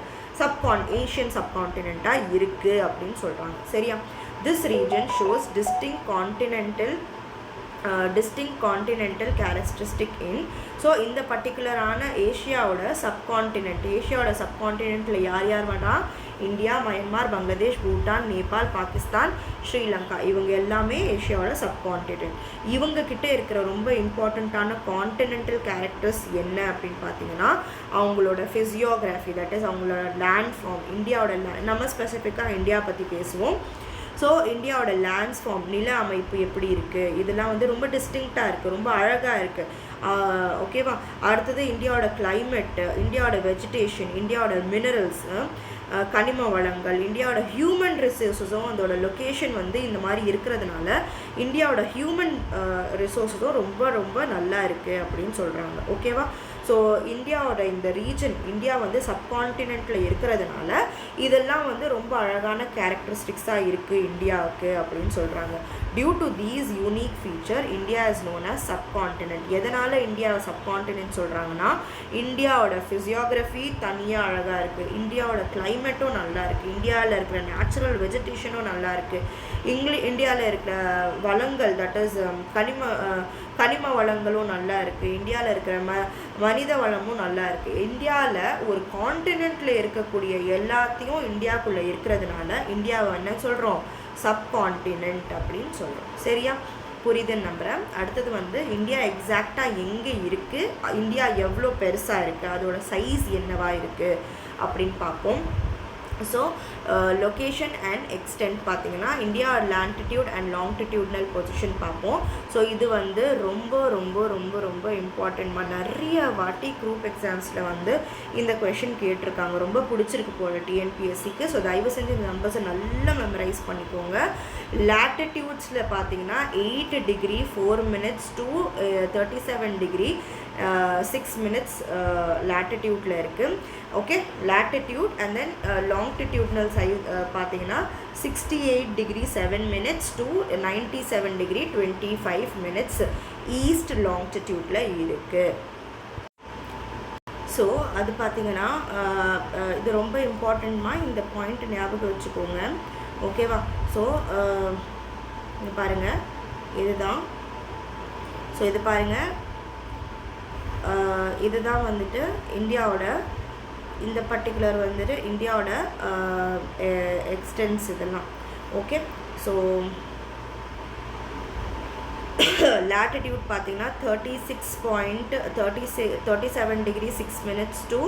ஏஷியன் சப்கான்டினெண்ட்டாக இருக்குது அப்படின்னு சொல்கிறாங்க. சரியா, this region shows distinct continental characteristic in. So இந்த பர்டிகுலரான ஏஷியாவோட சப்கான்டினென்ட்டில் யார் வேணால் இந்தியா, மயன்மார், பங்களாதேஷ், பூட்டான், நேபாள், பாகிஸ்தான், ஸ்ரீலங்கா, இவங்க எல்லாமே ஏஷியாவோட சப்கான்டினென்ட். இவங்கக்கிட்ட இருக்கிற ரொம்ப இம்பார்ட்டண்ட்டான கான்டினென்டல் கேரக்டர்ஸ் என்ன அப்படின்னு பார்த்தீங்கன்னா அவங்களோட ஃபிசியோகிராஃபி, தட் இஸ் அவங்களோட லேண்ட் ஃபார்ம். இந்தியாவோட நம்ம ஸ்பெசிஃபிக்காக இந்தியா பற்றி பேசுவோம். ஸோ இந்தியாவோட லேண்ட்ஸ் ஃபார்ம், நில அமைப்பு எப்படி இருக்குது, இதெல்லாம் வந்து ரொம்ப டிஸ்டிங்க்டாக இருக்குது, ரொம்ப அழகாக இருக்குது. ஓகேவா, அடுத்தது இந்தியாவோட கிளைமேட்டு, இந்தியாவோட வெஜிடேஷன், இந்தியாவோட மினரல்ஸ், கனிம வளங்கள், இந்தியாவோட ஹியூமன் ரிசோர்ஸஸும் அதோட லொக்கேஷன் வந்து இந்த மாதிரி இருக்கிறதுனால இந்தியாவோட ஹியூமன் ரிசோர்ஸஸும் ரொம்ப ரொம்ப நல்லா இருக்குது அப்படின்னு சொல்கிறாங்க. ஓகேவா, ஸோ இந்தியாவோட இந்த ரீஜன், இந்தியா வந்து சப்கான்டினென்ட்டில் இருக்கிறதுனால இதெல்லாம் வந்து ரொம்ப அழகான கேரக்டரிஸ்டிக்ஸாக இருக்குது இந்தியாவுக்கு அப்படின்னு சொல்கிறாங்க. Due to these unique feature India is known as subcontinent. எதனால் இந்தியாவை சப்கான்டினென்ட் சொல்கிறாங்கன்னா இந்தியாவோட ஃபிசியோகிராஃபி தனியாக அழகாக இருக்குது, இந்தியாவோட கிளைமேட்டும் நல்லா இருக்குது, இந்தியாவில் இருக்கிற நேச்சுரல் வெஜிடேஷனும் நல்லா இருக்குது, இந்தியாவில் இருக்கிற வளங்கள், தட் இஸ் கனிம வளங்களும் நல்லா இருக்குது, இந்தியாவில் இருக்கிற மனித வளமும் நல்லா இருக்குது. இந்தியாவில் ஒரு கான்டினென்ட்டில் இருக்கக்கூடிய எல்லாத்தையும் இந்தியாவுக்குள்ளே இருக்கிறதுனால இந்தியாவை என்ன சொல்கிறோம், சப்கான்டினென்ட் அப்படின்னு சொல்கிறோம். சரியா, புரியுதுன்னு நம்புகிறேன். அடுத்தது வந்து இந்தியா எக்ஸாக்டாக எங்கே இருக்குது, இந்தியா எவ்வளோ பெருசாக இருக்குது, அதோட சைஸ் என்னவா இருக்குது அப்படின்னு பார்ப்போம். ஸோ லொக்கேஷன் அண்ட் எக்ஸ்டென்ட் பார்த்தீங்கன்னா India longitude and longitudinal position பார்ப்போம். ஸோ இது வந்து ரொம்ப ரொம்ப ரொம்ப ரொம்ப இம்பார்ட்டன்ட்மா. நிறைய வாட்டி குரூப் எக்ஸாம்ஸில் வந்து இந்த கொஷின் கேட்டிருக்காங்க, ரொம்ப பிடிச்சிருக்கு போல் டிஎன்பிஎஸ்சிக்கு. ஸோ தயவு செஞ்சு இந்த நம்பர்ஸை நல்லா மெமரைஸ் பண்ணிக்கோங்க. லாட்டிடியூட்ஸில் பார்த்தீங்கன்னா 8 degree 4 minutes to 37 degree 6 minutes லாட்டிடியூட்டில் இருக்குது. Okay, latitude and then longitudinal size பார்த்தீங்கன்னா 68 degree 7 minutes to 97 degree 25 minutes east லாங்கிடியூட்டில் இருக்குது. ஸோ அது பார்த்திங்கன்னா இது ரொம்ப இம்பார்ட்டண்ட்மா, இந்த பாயிண்ட் ஞாபகம் வச்சுக்கோங்க. ஓகேவா, ஸோ இது பாருங்கள், இதுதான். ஸோ இது பாருங்கள், இதுதான் வந்துட்டு இந்தியாவோட இந்த பர்டிகுலர் வந்துட்டு இந்தியாவோட எக்ஸ்டென்ஸ் இதெல்லாம். ஓகே, ஸோ latitude பார்த்தீங்கன்னா 37 degree 6 minutes to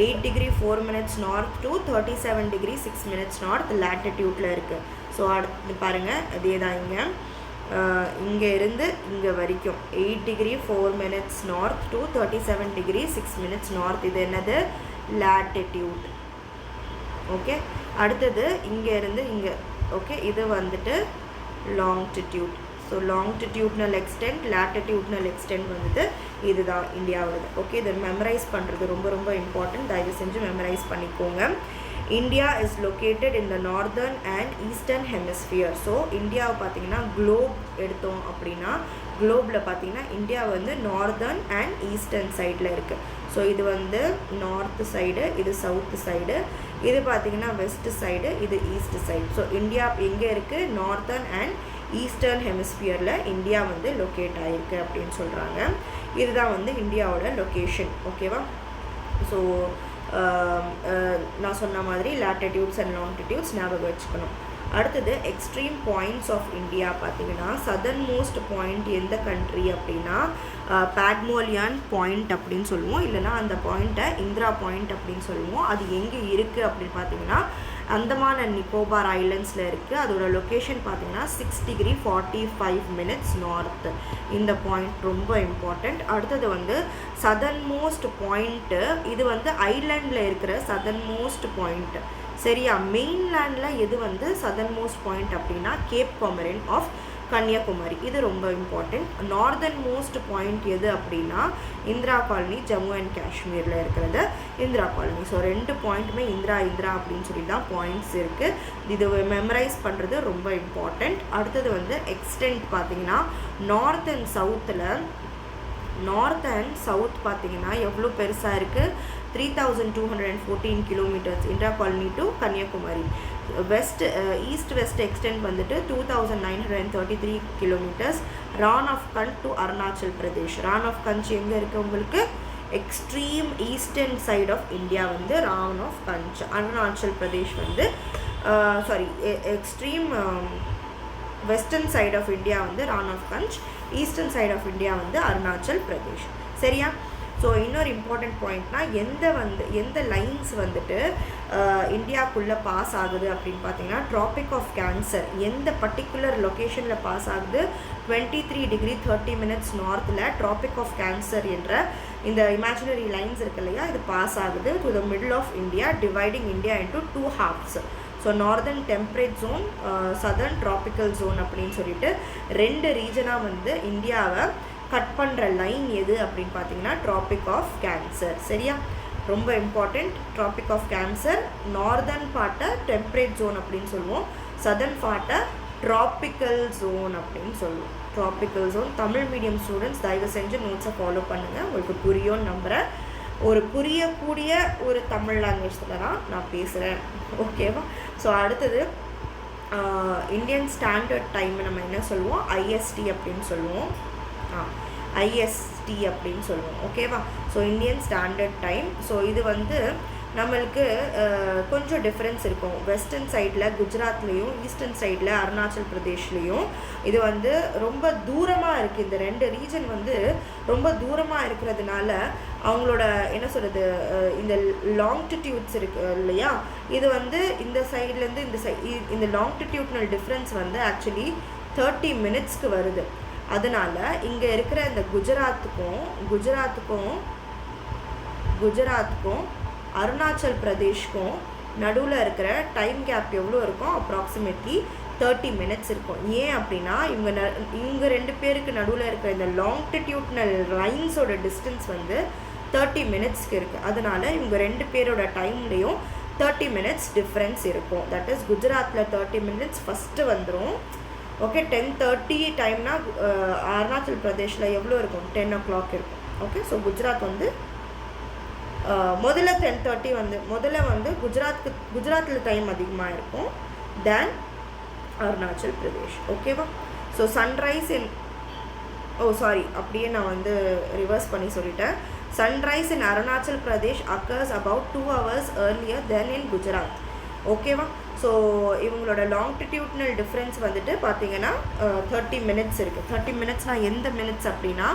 8 degree 4 minutes north to 37 degree 6 minutes north லாட்டிடியூட்டில் இருக்குது. ஸோ அடுத்து பாருங்கள், அதே தான் இங்கே இருந்து இங்கே வரைக்கும் 8 degree 4 minutes north to 37 degree 6 minutes north. இது என்னது, லாட்டிடியூட். ஓகே, அடுத்தது இங்கே இருந்து இங்கே. ஓகே, இது வந்துட்டு longitude. So longitudinal extent, latitudinal extent வந்துட்டு இதுதான் இந்தியாவோடது. ஓகே, இதை மெமரைஸ் பண்ணுறது ரொம்ப ரொம்ப இம்பார்ட்டன்ட். தயவு செஞ்சு மெமரைஸ் பண்ணிக்கோங்க. India is located in the northern and eastern hemisphere. So இந்தியாவை பார்த்தீங்கன்னா குளோப் எடுத்தோம் அப்படின்னா குளோபில் பார்த்தீங்கன்னா இந்தியா வந்து நார்தர்ன் அண்ட் ஈஸ்டர்ன் சைடில் இருக்குது. ஸோ இது வந்து நார்த்து சைடு, இது சவுத்து சைடு, இது பார்த்திங்கன்னா வெஸ்ட் சைடு, இது ஈஸ்ட் சைடு. ஸோ இந்தியா எங்கே இருக்குது? நார்தர்ன் அண்ட் ஈஸ்டர்ன் ஹெமிஸ்பியரில் இந்தியா வந்து லொக்கேட் ஆகிருக்கு அப்படின்னு சொல்கிறாங்க. இதுதான் வந்து இந்தியாவோட லொக்கேஷன். ஓகேவா? ஸோ நான் சொன்ன மாதிரி லேட்டிடியூட்ஸ் அண்ட் லாங்கிடியூட்ஸ் ஞாபகம் வச்சுக்கணும். அடுத்தது எக்ஸ்ட்ரீம் பாயிண்ட்ஸ் ஆஃப் இந்தியா பார்த்தீங்கன்னா சதர்ன் மோஸ்ட் பாயிண்ட் எந்த கண்ட்ரி அப்படின்னா பேட்மோலியான் பாயிண்ட் அப்படின்னு சொல்லுவோம், இல்லைனா அந்த பாயிண்ட்டை இந்திரா பாயிண்ட் அப்படின்னு சொல்லுவோம். அது எங்கே இருக்குது அப்படின்னு பார்த்தீங்கன்னா அந்தமான் அண்ட் நிக்கோபார் ஐலண்ட்ஸில் இருக்குது. அதோட லொக்கேஷன் பார்த்தீங்கன்னா 6°45' நார்த்து. இந்த பாயிண்ட் ரொம்ப இம்பார்ட்டண்ட். அடுத்தது வந்து சதர்ன் மோஸ்ட் பாயிண்ட்டு, இது வந்து ஐலண்டில் இருக்கிற சதர்ன் மோஸ்ட் பாயிண்ட்டு. சரியா? மெயின்லேண்டில் எது வந்து சதர்ன் மோஸ்ட் பாயிண்ட் அப்படின்னா கேப் கொமரின் ஆஃப் கன்னியாகுமரி. இது ரொம்ப இம்பார்ட்டண்ட். நார்தர்ன் மோஸ்ட் பாயிண்ட் எது அப்படின்னா இந்திரா காலனி, ஜம்மு அண்ட் காஷ்மீரில் இருக்கிறது இந்திரா காலனி. ஸோ 2 பாயிண்ட்டுமே இந்திரா அப்படின்னு சொல்லி தான் பாயிண்ட்ஸ் இருக்குது. இது மெமரைஸ் பண்ணுறது ரொம்ப இம்பார்ட்டண்ட். அடுத்தது வந்து எக்ஸ்டென்ட் பார்த்தீங்கன்னா நார்த் அண்ட் சவுத் பார்த்தீங்கன்னா எவ்வளோ பெருசாக இருக்குது? 3214 kilometres Indira colony to Kanyakumari. East west extent வந்துட்டு 2933 kilometres. Rann of Kutch to Arunachal Pradesh. Rann of Kutch எங்கே இருக்குது உங்களுக்கு? Extreme eastern side of India வந்து ரான் ஆஃப் கஞ்ச். அருணாச்சல் பிரதேஷ் வந்து extreme western side of India வந்து Rann of Kutch, eastern side of India வந்து அருணாச்சல் பிரதேஷ். சரியா? ஸோ இன்னொரு இம்பார்ட்டண்ட் பாயிண்ட்னா எந்த லைன்ஸ் வந்துட்டு இந்தியாவுக்குள்ளே பாஸ் ஆகுது அப்படின்னு பார்த்தீங்கன்னா ட்ராபிக் ஆஃப் கேன்சர் எந்த பர்டிகுலர் லொக்கேஷனில் பாஸ் ஆகுது? 23°30' நார்த்தில் ட்ராபிக் ஆஃப் கேன்சர் என்ற இந்த இமேஜினரி லைன்ஸ் இருக்கு இல்லையா, இது பாஸ் ஆகுது to the middle of India, dividing India into 2 halves. So northern temperate zone, southern tropical zone அப்படின்னு சொல்லிட்டு 2 ரீஜனாக வந்து இந்தியாவை கட் பண்ணுற லைன் எது அப்படின்னு பார்த்தீங்கன்னா ட்ராபிக் ஆஃப் கேன்சர். சரியா? ரொம்ப important. Tropic of Cancer northern பார்ட்டை டெம்பரேட் ஜோன் அப்படின்னு சொல்லுவோம், சதர்ன் பார்ட்டை ட்ராபிக்கல் ஜோன் அப்படின்னு சொல்லுவோம். Tropical zone. Tamil medium students தயவு செஞ்சு நோட்ஸை ஃபாலோ பண்ணுங்கள், உங்களுக்கு புரியும்னு நம்புகிறேன். ஒரு புரியக்கூடிய ஒரு தமிழ் லாங்குவேஜில் தான் நான் பேசுகிறேன். ஓகேவா? ஸோ அடுத்தது இந்தியன் ஸ்டாண்டர்ட் டைம் நம்ம என்ன சொல்லுவோம்? ஐஎஸ்டி அப்படின்னு சொல்லுவோம். ஐஎஸ்டி அப்படின்னு சொல்லுவோம். ஓகேவா? So Indian standard time. So இது வந்து நம்மளுக்கு கொஞ்சம் டிஃப்ரென்ஸ் இருக்கும். வெஸ்டர்ன் சைடில் குஜராத்லேயும் ஈஸ்டர்ன் சைடில் அருணாச்சல் பிரதேஷ்லேயும் இது வந்து ரொம்ப தூரமாக இருக்குது. இந்த 2 ரீஜன் வந்து ரொம்ப தூரமாக இருக்கிறதுனால அவங்களோட என்ன சொல்கிறது, இந்த லாங்கிடியூட்ஸ் இருக்கு இல்லையா, இது வந்து இந்த சைட்லேருந்து இந்த லாங்கிடியூட்னல் டிஃப்ரென்ஸ் வந்து ஆக்சுவலி 30 மினிட்ஸ்க்கு வருது. அதனால் இங்கே இருக்கிற இந்த குஜராத்துக்கும் அருணாச்சல் பிரதேஷ்க்கும் நடுவில் இருக்கிற டைம் கேப் எவ்வளோ இருக்கும்? அப்ராக்சிமேட்லி 30 மினிட்ஸ் இருக்கும். ஏன் அப்படின்னா இவங்க 2 பேருக்கு நடுவில் இருக்கிற இந்த லாங்கிடியூட்னல் லைன்ஸோட டிஸ்டன்ஸ் வந்து 30 மினிட்ஸ்க்கு இருக்குது. அதனால் இவங்க 2 பேரோட டைம்லேயும் 30 மினிட்ஸ் டிஃப்ரென்ஸ் இருக்கும். தட் இஸ் குஜராத்தில் 30 மினிட்ஸ் ஃபஸ்ட்டு வந்துடும். ஓகே, 10:30 டைம்னா அருணாச்சல் பிரதேஷில் எவ்வளோ இருக்கும்? 10 o'clock இருக்கும். ஓகே, ஸோ குஜராத் வந்து முதல்ல 10:30 வந்து குஜராத்தில் டைம் அதிகமாக இருக்கும் தென் அருணாச்சல் பிரதேஷ். ஓகேவா? ஸோ சன்ரைஸ் அப்படியே நான் வந்து ரிவர்ஸ் பண்ணி சொல்லிட்டேன். Sunrise in Arunachal Pradesh occurs about 2 hours earlier than in Gujarat. ஓகேவா? ஸோ இவங்களோட லாங்கிடியூட்னல் டிஃப்ரென்ஸ் வந்துட்டு பார்த்தீங்கன்னா 30 மினிட்ஸ் இருக்குது. 30 மினிட்ஸ்னால் எந்த மினிட்ஸ் அப்படின்னா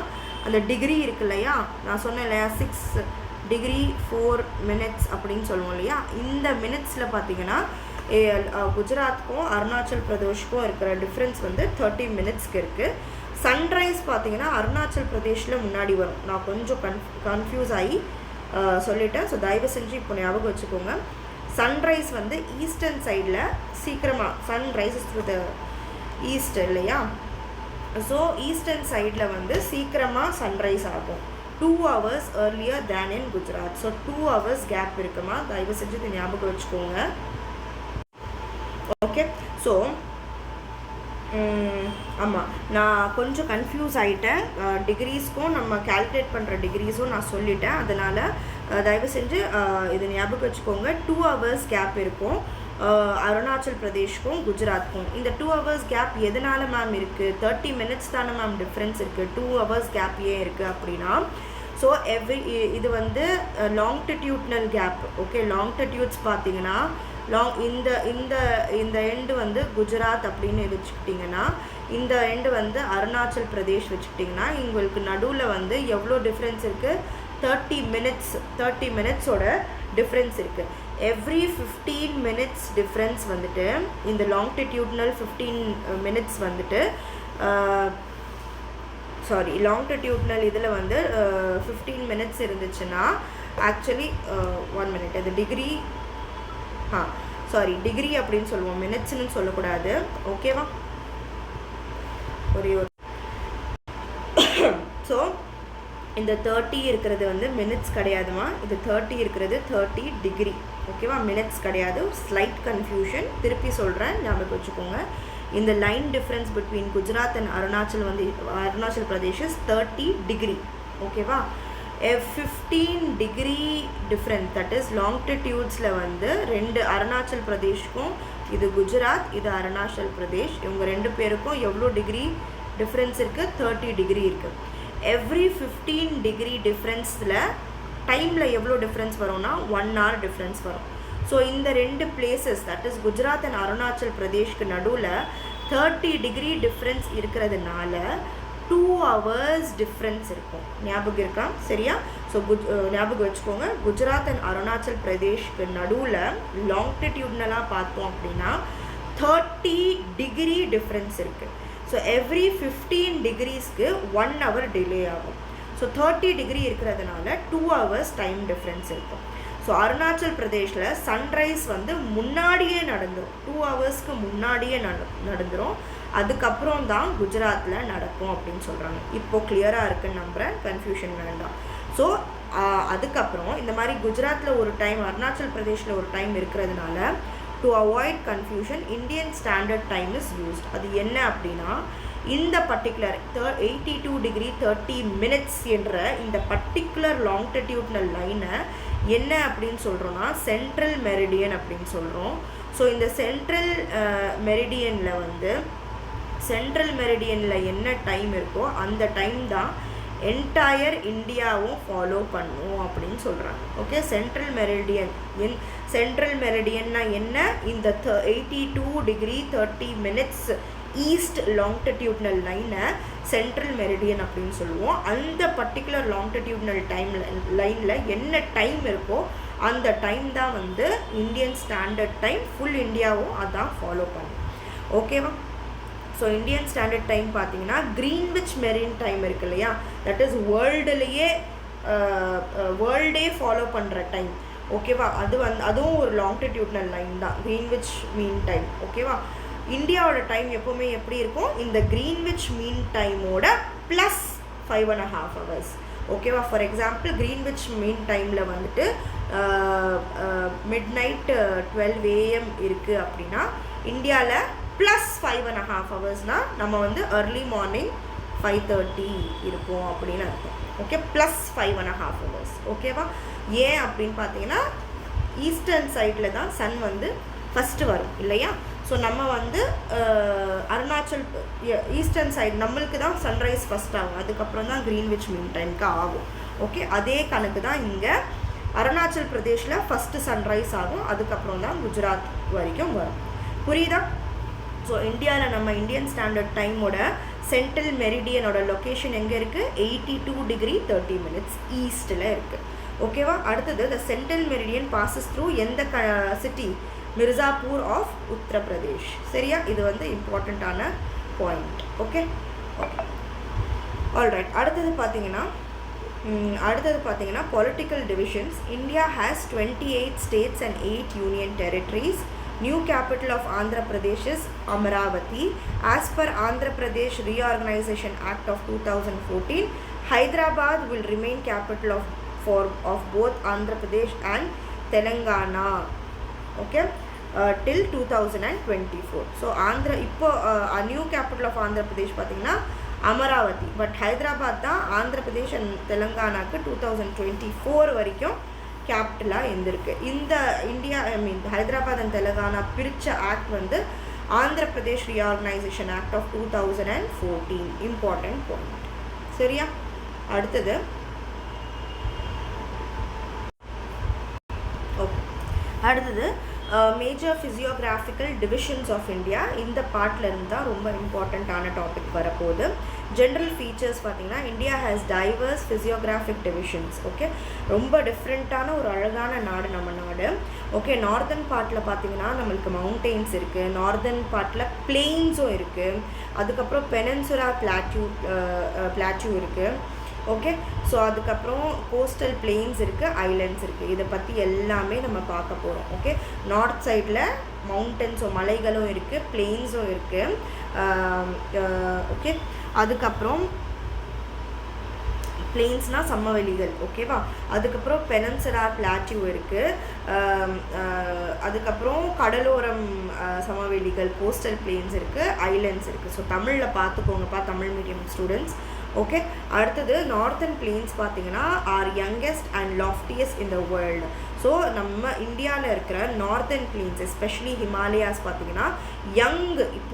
அந்த டிகிரி இருக்கு இல்லையா, நான் சொன்னேன் இல்லையா 6°4' அப்படின்னு சொல்லுவோம் இல்லையா, இந்த மினிட்ஸில் பார்த்தீங்கன்னா குஜராத்துக்கும் அருணாச்சல் பிரதேஷ்க்கும் இருக்கிற டிஃப்ரென்ஸ் வந்து 30 மினிட்ஸ்க்கு இருக்குது. சன்ரைஸ் பார்த்தீங்கன்னா அருணாச்சல் பிரதேஷில் முன்னாடி வரும். நான் கொஞ்சம் கன்ஃபியூஸ் ஆகி சொல்லிட்டேன். ஸோ தயவு செஞ்சு இப்போ ஞாபகம் வச்சுக்கோங்க. சன்ரைஸ் வந்து ஈஸ்டர்ன் சைடில் சீக்கிரமாக, சன்ரைஸ் த்ரூ த ஈஸ்ட் இல்லையா, ஸோ ஈஸ்டர்ன் சைடில் வந்து சீக்கிரமாக சன்ரைஸ் ஆகும். 2 hours earlier than in Gujarat. So 2 hours gap இருக்குமா, தயவு செஞ்சு இது ஞாபகம் வச்சுக்கோங்க. ஓகே, ஸோ ஆமாம், நான் கொஞ்சம் கன்ஃபியூஸ் ஆகிட்டேன். டிகிரிஸ்க்கும் நம்ம கால்குலேட் பண்ணுற டிகிரிஸும் நான் சொல்லிட்டேன். அதனால் தயவு செஞ்சு இது ஞாபகம் வச்சுக்கோங்க. 2 hours கேப் இருக்கும் அருணாச்சல் பிரதேஷ்க்கும் குஜராத்க்கும். இந்த 2 hours கேப் எதனால் மேம் இருக்குது? 30 minutes தானே மேம் டிஃப்ரென்ஸ் இருக்குது. 2 hours கேப் ஏன் இருக்குது அப்படின்னா, ஸோ இது வந்து லாங்கிடியூட்னல் கேப். ஓகே, லாங்கிடியூட்ஸ் பார்த்தீங்கன்னா இந்த இந்த இந்த எண்டு வந்து குஜராத் அப்படின்னு வச்சுக்கிட்டிங்கன்னா, இந்த எண்டு வந்து அருணாச்சல் பிரதேஷ் வச்சுக்கிட்டிங்கன்னா, உங்களுக்கு நடுவில் வந்து எவ்வளோ டிஃப்ரென்ஸ் இருக்குது? 30 minutes டிஃப்ரென்ஸ் இருக்குது. எவ்ரி 15 minutes டிஃப்ரென்ஸ் வந்துட்டு இந்த லாங்கிடியூட்னல் 15 minutes வந்துட்டு லாங்கிடியூட்னல் இதில் வந்து 15 minutes இருந்துச்சுன்னா ஆக்சுவலி 1 minute அது டிகிரி டிகிரி அப்படின்னு சொல்லுவோம், மினிட்ஸ்னு சொல்லக்கூடாது. ஓகேவா? ஒரு ஸோ இந்த 30 இருக்கிறது வந்து மினிட்ஸ் கிடையாதுமா, இது 30 இருக்கிறது 30 டிகிரி. ஓகேவா? மினிட்ஸ் கிடையாது. Slight confusion. திருப்பி சொல்கிறேன், ஞாபகம் வச்சுக்கோங்க. இந்த line difference between Gujarat and Arunachal Pradesh is 30 degree. ஓகேவா? 15 டிகிரி டிஃப்ரென்ஸ், தட் இஸ் லாங்கிடியூட்ஸில் வந்து ரெண்டு அருணாச்சல் பிரதேஷ்க்கும், இது குஜராத், இது அருணாச்சல் பிரதேஷ், இவங்க ரெண்டு பேருக்கும் எவ்வளோ டிகிரி டிஃப்ரென்ஸ் இருக்குது? 30 டிகிரி இருக்குது. எவ்ரி 15 டிகிரி டிஃப்ரென்ஸில் டைமில் எவ்வளோ டிஃப்ரென்ஸ் வரும்னா 1 hour டிஃப்ரென்ஸ் வரும். ஸோ இந்த ரெண்டு places, that is Gujarat and Arunachal பிரதேஷ்க்கு நடுவில் 30 டிகிரி டிஃப்ரென்ஸ் இருக்கிறதுனால 2 hours டிஃப்ரென்ஸ் இருக்கும். ஞாபகம் இருக்கா? சரியா? ஸோ ஞாபகம் வச்சுக்கோங்க. குஜராத் அண்ட் அருணாச்சல் பிரதேஷ்க்கு நடுவில் லாங்கிடியூட்னலாக பார்த்தோம் அப்படின்னா 30 டிகிரி டிஃப்ரென்ஸ் இருக்குது. ஸோ எவ்ரி 15 டிகிரிஸ்க்கு 1 hour டிலே ஆகும். ஸோ 30 டிகிரி இருக்கிறதுனால 2 hours டைம் டிஃப்ரென்ஸ் இருக்கும். ஸோ அருணாச்சல் பிரதேஷில் சன்ரைஸ் வந்து முன்னாடியே நடந்துடும், 2 ஹவர்ஸ்க்கு முன்னாடியே நடந்துடும். அதுக்கப்புறம் தான் குஜராத்தில் நடக்கும் அப்படின்னு சொல்கிறாங்க. இப்போது கிளியராக இருக்குன்னு நம்புகிறேன், கன்ஃபியூஷன் வேண்டாம். ஸோ அதுக்கப்புறம் இந்த மாதிரி குஜராத்தில் ஒரு டைம், அருணாச்சல் பிரதேஷில் ஒரு டைம் இருக்கிறதுனால to avoid confusion Indian standard time is used. அது என்ன அப்படின்னா, இந்த பர்டிகுலர் 82 டிகிரி 30 minutes என்ற இந்த பர்டிகுலர் லாங்கிடியூட்னல் லைனை என்ன அப்படின்னு சொல்கிறோன்னா சென்ட்ரல் மெரிடியன் அப்படின்னு சொல்கிறோம். ஸோ இந்த சென்ட்ரல் மெரிடியனில் என்ன டைம் இருக்கோ அந்த டைம் தான் என்டையர் இந்தியாவும் ஃபாலோ பண்ணும் அப்படின்னு சொல்கிறாங்க. ஓகே, சென்ட்ரல் மெரிடியன்னா என்ன? இந்த 82 டிகிரி 30 minutes ஈஸ்ட் லாங்கிடியூட்னல் லைனை சென்ட்ரல் மெரிடியன் அப்படின்னு சொல்லுவோம். அந்த பர்டிகுலர் லாங்கிடியூட்னல் லைனில் என்ன டைம் இருக்கோ அந்த டைம் தான் வந்து இந்தியன் ஸ்டாண்டர்ட் டைம். ஃபுல் இந்தியாவும் அதான் ஃபாலோ பண்ணும். ஓகேவா? ஸோ இந்தியன் ஸ்டாண்டர்ட் டைம் பார்த்தீங்கன்னா கிரீன்விச் மெரின் டைம் இருக்கு இல்லையா, தட் இஸ் வேர்ல்டே ஃபாலோ பண்ணுற டைம். ஓகேவா? அதுவும் ஒரு லாங்கிடியூட்னல் லைன் தான், கிரீன்விச் மீன் டைம். ஓகேவா? இந்தியாவோட டைம் எப்போவுமே எப்படி இருக்கும்? இந்த கிரீன்விச் மீன் டைமோட ப்ளஸ் 5.5 hours. ஓகேவா? ஃபார் எக்ஸாம்பிள் கிரீன்விச் மீன் டைமில் வந்துட்டு மிட்நைட் 12 AM இருக்குது அப்படின்னா இந்தியாவில் ப்ளஸ் 5.5 hours நம்ம வந்து early morning 5:30 இருப்போம் அப்படின்னு அர்த்தம். Okay, plus 5.5 hours. ஓகேவா? ஏன் அப்படின்னு பார்த்தீங்கன்னா ஈஸ்டர்ன் சைடில் தான் சன் வந்து ஃபஸ்ட்டு வரும் இல்லையா? ஸோ நம்ம வந்து அருணாச்சல் ஈஸ்டர்ன் சைடு நம்மளுக்கு தான் சன்ரைஸ் ஃபஸ்ட் ஆகும், அதுக்கப்புறம் தான் கிரீன்விச் மீன் டைமுக்கு ஆகும். ஓகே, அதே கணக்கு தான் இங்கே அருணாச்சல் பிரதேஷில் ஃபஸ்ட்டு சன்ரைஸ் ஆகும், அதுக்கப்புறம் தான் குஜராத் வரைக்கும் வரும். புரியுதா? ஸோ இந்தியாவில் நம்ம இந்தியன் ஸ்டாண்டர்ட் டைமோட சென்ட்ரல் மெரிடியனோட லொக்கேஷன் எங்கே இருக்குது? 82 டிகிரி 30 minutes ஈஸ்ட்டில் இருக்குது. ஓகேவா? அடுத்தது the central meridian bosses through எந்த சிட்டி? மிர்சாப்பூர் ஆஃப் உத்தரப்பிரதேஷ். சரியா? இது வந்து இம்பார்ட்டண்ட்டான பாயிண்ட். Okay, alright. அடுத்தது பார்த்தீங்கன்னா political divisions. India has 28 states and 8 union territories. New capital of Andhra Pradesh is Amaravati. As per Andhra Pradesh Reorganization Act of 2014, Hyderabad will remain capital of both Andhra Pradesh and Telangana, okay, till 2024. So Andhra இப்போ a new capital of Andhra Pradesh பார்த்தீங்கன்னா Amaravathi, but Hyderabad தான் Andhra Pradesh and தெலுங்கானாக்கு 2024 வரைக்கும் கேபிட்டலாக இருந்திருக்கு. இந்த India Hyderabad and Telangana பிரித்த act வந்து Andhra Pradesh reorganisation act of 2014. Important point. சரியா? அடுத்தது ஓகே, அடுத்தது major physiographical divisions of India. இந்த பார்ட்டில் இருந்து தான் ரொம்ப இம்பார்ட்டண்ட்டான டாபிக் வரப்போகுது. ஜென்ரல் ஃபீச்சர்ஸ் பார்த்திங்கன்னா India has diverse physiographic divisions. Okay, ரொம்ப டிஃப்ரெண்ட்டான ஒரு அழகான நாடு நம்ம நாடு. ஓகே, நார்தர்ன் பார்ட்டில் பார்த்திங்கன்னா நம்மளுக்கு மவுண்டெயின்ஸ் இருக்குது, நார்தர்ன் பார்ட்டில் பிளெயின்ஸும் இருக்குது, அதுக்கப்புறம் பெனின்சுலா பிளாட்யூ இருக்குது. ஓகே, ஸோ அதுக்கப்புறம் கோஸ்டல் பிளெயின்ஸ் இருக்குது, ஐலண்ட்ஸ் இருக்குது. இதை பற்றி எல்லாமே நம்ம பார்க்க போகிறோம். ஓகே, நார்த் சைடில் மவுண்டன்ஸும் மலைகளும் இருக்குது, பிளெயின்ஸும் இருக்குது. ஓகே, அதுக்கப்புறம் பிளெயின்ஸ்னால் சமவெளிகள். ஓகேவா? அதுக்கப்புறம் பெனின்சுலா பிளாட்யூ இருக்குது, அதுக்கப்புறம் கடலோரம் சமவெளிகள், கோஸ்டல் பிளெயின்ஸ் இருக்குது, ஐலண்ட்ஸ் இருக்குது. ஸோ தமிழில் பார்த்துக்கோங்கப்பா தமிழ் மீடியம் ஸ்டூடெண்ட்ஸ். ஓகே, அடுத்தது நார்த்தன் பிளெயின்ஸ் பார்த்தீங்கன்னா are youngest and loftiest in the world. So நம்ம இந்தியாவில் இருக்கிற நார்த்தன் பிளெயின்ஸ் எஸ்பெஷலி ஹிமாலயாஸ் பார்த்தீங்கன்னா யங்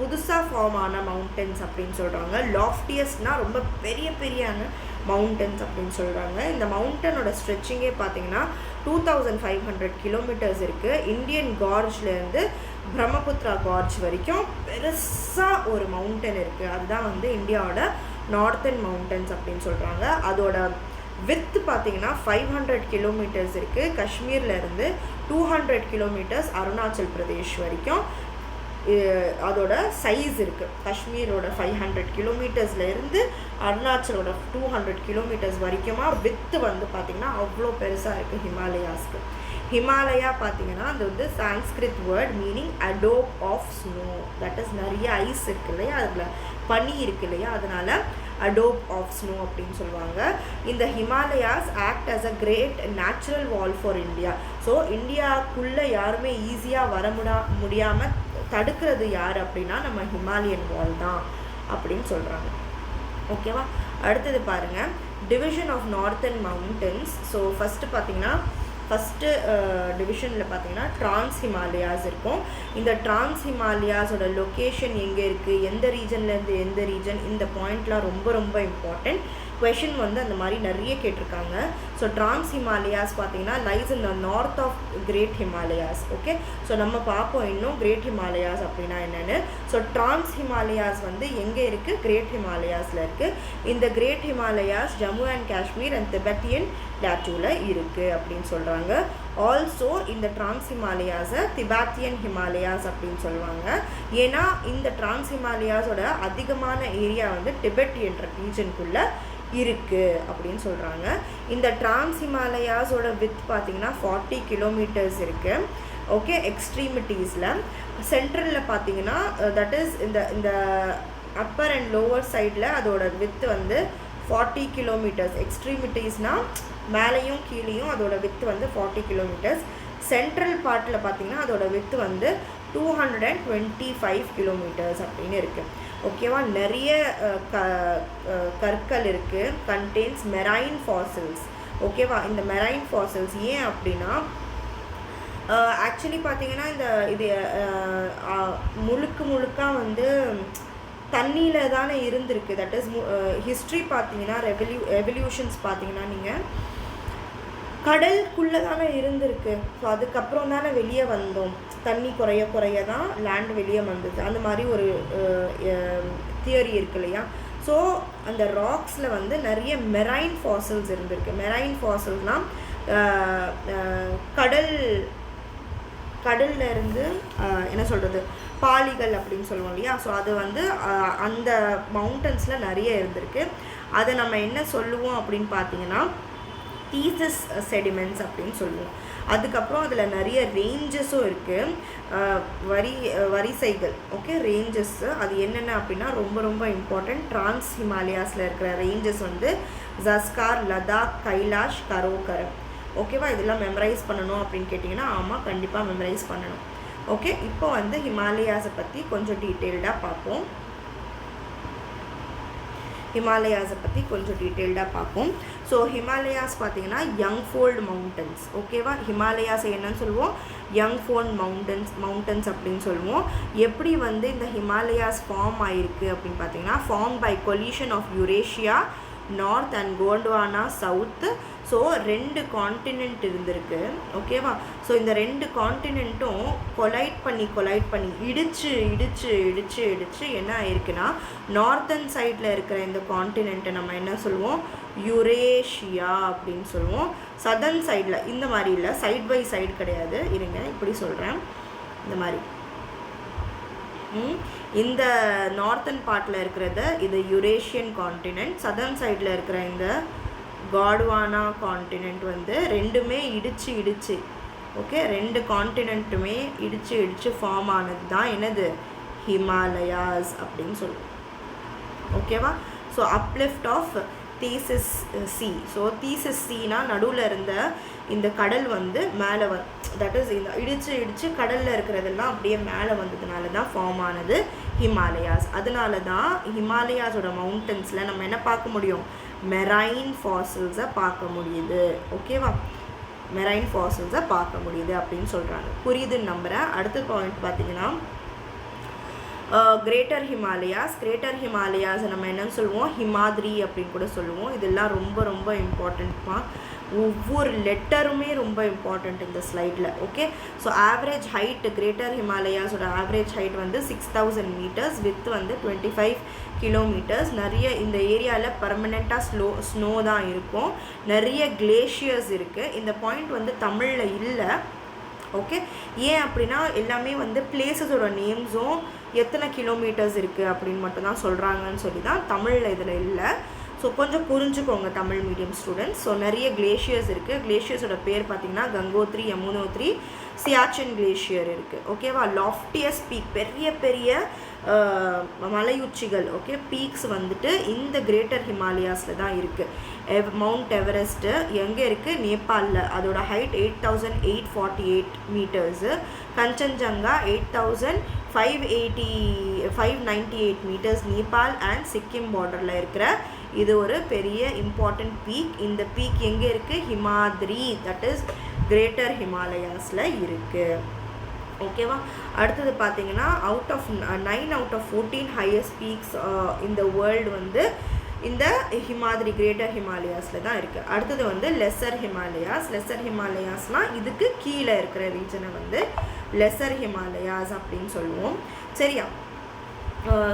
புதுசாக ஃபார்ம் ஆன மவுண்டன்ஸ் அப்படின்னு சொல்கிறாங்க. லாஃப்டியஸ்ட்னால் ரொம்ப பெரிய பெரியான மவுண்டன்ஸ் அப்படின்னு சொல்கிறாங்க. இந்த மவுண்டனோட ஸ்ட்ரெச்சிங்கே பார்த்தீங்கன்னா 2500 கிலோமீட்டர்ஸ் இருக்குது. இந்தியன் கார்ஜ்லேருந்து பிரம்மபுத்திரா கார்ஜ் வரைக்கும் பெருசாக ஒரு மவுண்டன் இருக்குது. அதுதான் வந்து இந்தியாவோட நார்த்தன் மவுண்டன்ஸ் அப்படின்னு சொல்கிறாங்க. அதோட வித் பார்த்தீங்கன்னா 500 கிலோமீட்டர்ஸ் இருக்குது. காஷ்மீர்லேருந்து 200 கிலோமீட்டர்ஸ் அருணாச்சல் பிரதேஷ் வரைக்கும் அதோட சைஸ் இருக்குது. காஷ்மீரோட 500 கிலோமீட்டர்ஸ்லேருந்து அருணாச்சலோட 200 கிலோமீட்டர்ஸ் வரைக்குமா வித்து வந்து பார்த்திங்கன்னா அவ்வளோ பெருசாக இருக்குது ஹிமாலயாஸ்க்கு. ஹிமாலயா பார்த்தீங்கன்னா அது வந்து சான்ஸ்கிரிட் வேர்ட் மீனிங் அடோப் ஆஃப் ஸ்னோ. தட் இஸ் நிறைய ஐஸ் இருக்குது இல்லையா, அதில் பனி இருக்குது இல்லையா, அதனால் அடோப் ஆஃப் ஸ்னோ அப்படின்னு சொல்லுவாங்க. இந்த Himalayas act as a great natural wall for India. So இந்தியாவுக்குள்ளே யாருமே ஈஸியாக வர முடியாமல் தடுக்கிறது யார் அப்படின்னா நம்ம ஹிமாலயன் வால் தான் அப்படின்னு சொல்கிறாங்க. ஓகேவா? அடுத்தது பாருங்கள், division of northern mountains. So first டிவிஷனில் பார்த்தீங்கன்னா ட்ரான்ஸ் ஹிமாலயாஸ் இருக்கும். இந்த ட்ரான்ஸ் ஹிமாலயாஸோட லொக்கேஷன் எங்கே இருக்குது, எந்த ரீஜன்லேருந்து எந்த ரீஜன், இந்த பாயிண்ட்லாம் ரொம்ப ரொம்ப இம்பார்ட்டண்ட். கொஷின் வந்து அந்த மாதிரி நிறைய கேட்டிருக்காங்க. ஸோ ட்ரான்ஸ் ஹிமாலயாஸ் பார்த்தீங்கன்னா lies in the north of Great Himalayas. Okay, so நம்ம பார்ப்போம் இன்னும் கிரேட் ஹிமாலயாஸ் அப்படின்னா என்னென்னு. ஸோ ட்ரான்ஸ் ஹிமாலயாஸ் வந்து எங்கே இருக்குது, கிரேட் ஹிமாலயாஸில் இருக்குது. இந்த great Himalayas Jammu and Kashmir and Tibetan பிளாட்டூவில் இருக்குது அப்படின்னு சொல்கிறாங்க. ஆல்சோ இந்த ட்ரான்ஸ் ஹிமாலயாஸை திபெத்தியன் ஹிமாலயாஸ் அப்படின்னு சொல்லுவாங்க. ஏன்னா இந்த ட்ரான்ஸ் ஹிமாலயாஸோட அதிகமான ஏரியா வந்து டிபெட் என்ற ரீஜனுக்குள்ளே இருக்குது அப்படின்னு சொல்கிறாங்க. இந்த ட்ரான்ஸ் ஹிமாலயாஸோட வித் பார்த்திங்கன்னா 40 கிலோமீட்டர்ஸ் இருக்குது. ஓகே, எக்ஸ்ட்ரீமிட்டிஸில் சென்ட்ரலில் பார்த்தீங்கன்னா தட் இஸ் இந்த அப்பர் அண்ட் லோவர் சைடில் அதோட வித் வந்து 40 கிலோமீட்டர்ஸ். எக்ஸ்ட்ரீமிட்டிஸ்னால் மேலேயும் கீழேயும் அதோட வித்து வந்து 40 கிலோமீட்டர்ஸ். சென்ட்ரல் பார்ட்டில் பார்த்திங்கன்னா அதோட வித்து வந்து 225 கிலோமீட்டர்ஸ் அப்படின்னு இருக்குது. ஓகேவா? நிறைய கற்கள் இருக்குது, கண்டெய்ன்ஸ் மெரைன் ஃபாசில்ஸ். ஓகேவா? இந்த மெரைன் ஃபாசில்ஸ் ஏன் அப்படின்னா ஆக்சுவலி பார்த்திங்கன்னா இது முழுக்க வந்து தண்ணியில் தானே இருந்திருக்கு. தட் இஸ் ஹிஸ்ட்ரி பார்த்தீங்கன்னா ரெவல்யூஷன்ஸ் பார்த்தீங்கன்னா நீங்கள் கடலுக்குள்ளே தானே இருந்திருக்கு. ஸோ அதுக்கப்புறம் தானே வெளியே வந்தோம். தண்ணி குறைய தான் லேண்ட் வெளியே வந்தது. அந்த மாதிரி ஒரு தியரி இருக்கு இல்லையா. ஸோ அந்த ராக்ஸில் வந்து நிறைய மெரைன் ஃபாசில்ஸ் இருந்திருக்கு. மெரைன் ஃபாசில்ஸ்னால் கடல்ல இருந்து என்ன சொல்கிறது பாலிகள் அப்படின்னு சொல்லுவோம் இல்லையா. ஸோ அது வந்து அந்த மவுண்டன்ஸில் நிறைய இருந்திருக்கு. அதை நம்ம என்ன சொல்லுவோம் அப்படின்னு பார்த்தீங்கன்னா தீசஸ் செடிமெண்ட்ஸ் அப்படின்னு சொல்லுவோம். அதுக்கப்புறம் அதில் நிறைய ரேஞ்சஸும் இருக்குது, வரிசைகள். ஓகே, ரேஞ்சஸ் அது என்னென்ன அப்படின்னா ரொம்ப ரொம்ப இம்பார்ட்டண்ட். டிரான்ஸ் ஹிமாலயாஸில் இருக்கிற ரேஞ்சஸ் வந்து ஜஸ்கார், லடாக், கைலாஷ், கரோகரம். ஓகேவா, இதெல்லாம் மெமரைஸ் பண்ணணும் அப்படின்னு கேட்டிங்கன்னா ஆமாம், கண்டிப்பாக மெமரைஸ் பண்ணணும். ஓகே, இப்போ வந்து ஹிமாலயாஸை பற்றி கொஞ்சம் டீட்டெயில்டாக பார்ப்போம். ஸோ ஹிமாலயாஸ் பார்த்தீங்கன்னா யங் ஃபோல்டு மவுண்டன்ஸ். ஓகேவா, ஹிமாலயாஸ் என்னன்னு சொல்லுவோம், யங் ஃபோல்டு மவுண்டன்ஸ் அப்படின்னு சொல்லுவோம். எப்படி வந்து இந்த ஹிமாலயாஸ் ஃபார்ம் ஆயிருக்கு அப்படின்னு பார்த்தீங்கன்னா, form by collision of Eurasia north and Gondwana south. So 2 continent இருந்திருக்கு. ஓகேவா, ஸோ இந்த 2 கான்டினென்ட்டும் கொலைட் பண்ணி இடிச்சு என்ன ஆயிருக்குன்னா, நார்த்தன் சைடில் இருக்கிற இந்த கான்டினென்ட்டை நம்ம என்ன சொல்லுவோம், யூரேஷியா அப்படின்னு சொல்லுவோம். சதர்ன் சைடில் இந்த மாதிரி இல்லை, சைட் பை சைடு கிடையாது, இருங்க இப்படி சொல்கிறேன். இந்த மாதிரி இந்த நார்த்தன் பார்ட்டில் இருக்கிறது இது யூரேஷியன் கான்டினென்ட். சதர்ன் சைடில் இருக்கிற இந்த காட்வானா கான்டினென்ட் வந்து ரெண்டுமே இடிச்சு ஓகே, 2 கான்டினென்ட்டுமே இடிச்சு ஃபார்ம் ஆனது தான் என்னது, ஹிமாலயாஸ் அப்படின்னு சொல்லுவோம். ஓகேவா, so uplift of Tethys sea. So Tethys சீனா நடுவில் இருந்த இந்த கடல் வந்து மேலே தட் இஸ் இந்த இடிச்சு கடலில் இருக்கிறதெல்லாம் அப்படியே மேலே வந்ததுனால தான் ஃபார்ம் ஆனது ஹிமாலயாஸ். அதனால தான் ஹிமாலயாஸோட மவுண்டன்ஸில் நம்ம என்ன பார்க்க முடியும், மெரைன் ஃபாசில்ஸை பார்க்க முடியுது. ஓகேவா, மெரைன் ஃபாசில்ஸை பார்க்க முடியுது அப்படின்னு சொல்கிறாங்க. புரியுதுன்னு நம்புகிறேன். அடுத்த பாயிண்ட் பார்த்தீங்கன்னா கிரேட்டர் ஹிமாலயாஸ் நம்ம என்னன்னு சொல்லுவோம், ஹிமாத்ரி அப்படின்னு கூட சொல்லுவோம். இதெல்லாம் ரொம்ப ரொம்ப இம்பார்ட்டண்ட்மா, ஒவ்வொரு லெட்டருமே ரொம்ப இம்பார்ட்டண்ட் இந்த ஸ்லைடில். Okay, so average height greater ஹிமாலயாஸோட ஆவரேஜ் ஹைட் வந்து 6000 மீட்டர்ஸ், வித் வந்து 25 கிலோமீட்டர்ஸ். நிறைய இந்த ஏரியாவில் பர்மனெண்ட்டாக ஸ்னோ தான் இருக்கும், நிறைய கிளேஷியர்ஸ் இருக்குது. இந்த பாயிண்ட் வந்து தமிழில் இல்லை. ஓகே, ஏன் அப்படின்னா எல்லாமே வந்து பிளேஸஸோட நேம்ஸும் எத்தனை கிலோமீட்டர்ஸ் இருக்குது அப்படின்னு மட்டும்தான் சொல்கிறாங்கன்னு சொல்லி தான் தமிழில் இதில் இல்லை. ஸோ கொஞ்சம் புரிஞ்சுக்கோங்க தமிழ் மீடியம் ஸ்டூடெண்ட்ஸ். ஸோ நிறைய கிளேஷியர்ஸ் இருக்குது. கிளேஷியர்ஸோட பேர் பார்த்திங்கன்னா கங்கோத்ரி, யமுனோத்ரி, சியாச்சின் கிளேஷியர் இருக்குது. ஓகேவா, லாஃப்டியஸ்ட் பீக், பெரிய மலையுச்சிகள். ஓகே, பீக்ஸ் வந்துட்டு இந்த கிரேட்டர் ஹிமாலயாஸில் தான் இருக்குது. மவுண்ட் எவரெஸ்ட்டு எங்கே இருக்குது, நேபாளில். அதோட height 8848 metres. Kanchenjunga 8598 metres, Nepal and Sikkim பார்டரில் இருக்கிற இது ஒரு பெரிய இம்பார்ட்டண்ட் பீக். இந்த பீக் எங்கே இருக்குது, ஹிமாத்ரி, தட் இஸ் கிரேட்டர் ஹிமாலயாஸில் இருக்குது. ஓகேவா, அடுத்தது பார்த்தீங்கன்னா 9 out of 14 ஹையஸ்ட் பீக்ஸ் இந்த வேர்ல்டு வந்து இந்த ஹிமாத்ரி கிரேட்டர் ஹிமாலயாஸில் தான் இருக்குது. அடுத்தது வந்து லெசர் ஹிமாலயாஸ்னால் இதுக்கு கீழே இருக்கிற ரீஜனை வந்து லெசர் ஹிமாலயாஸ் அப்படின்னு சொல்லுவோம். சரியா,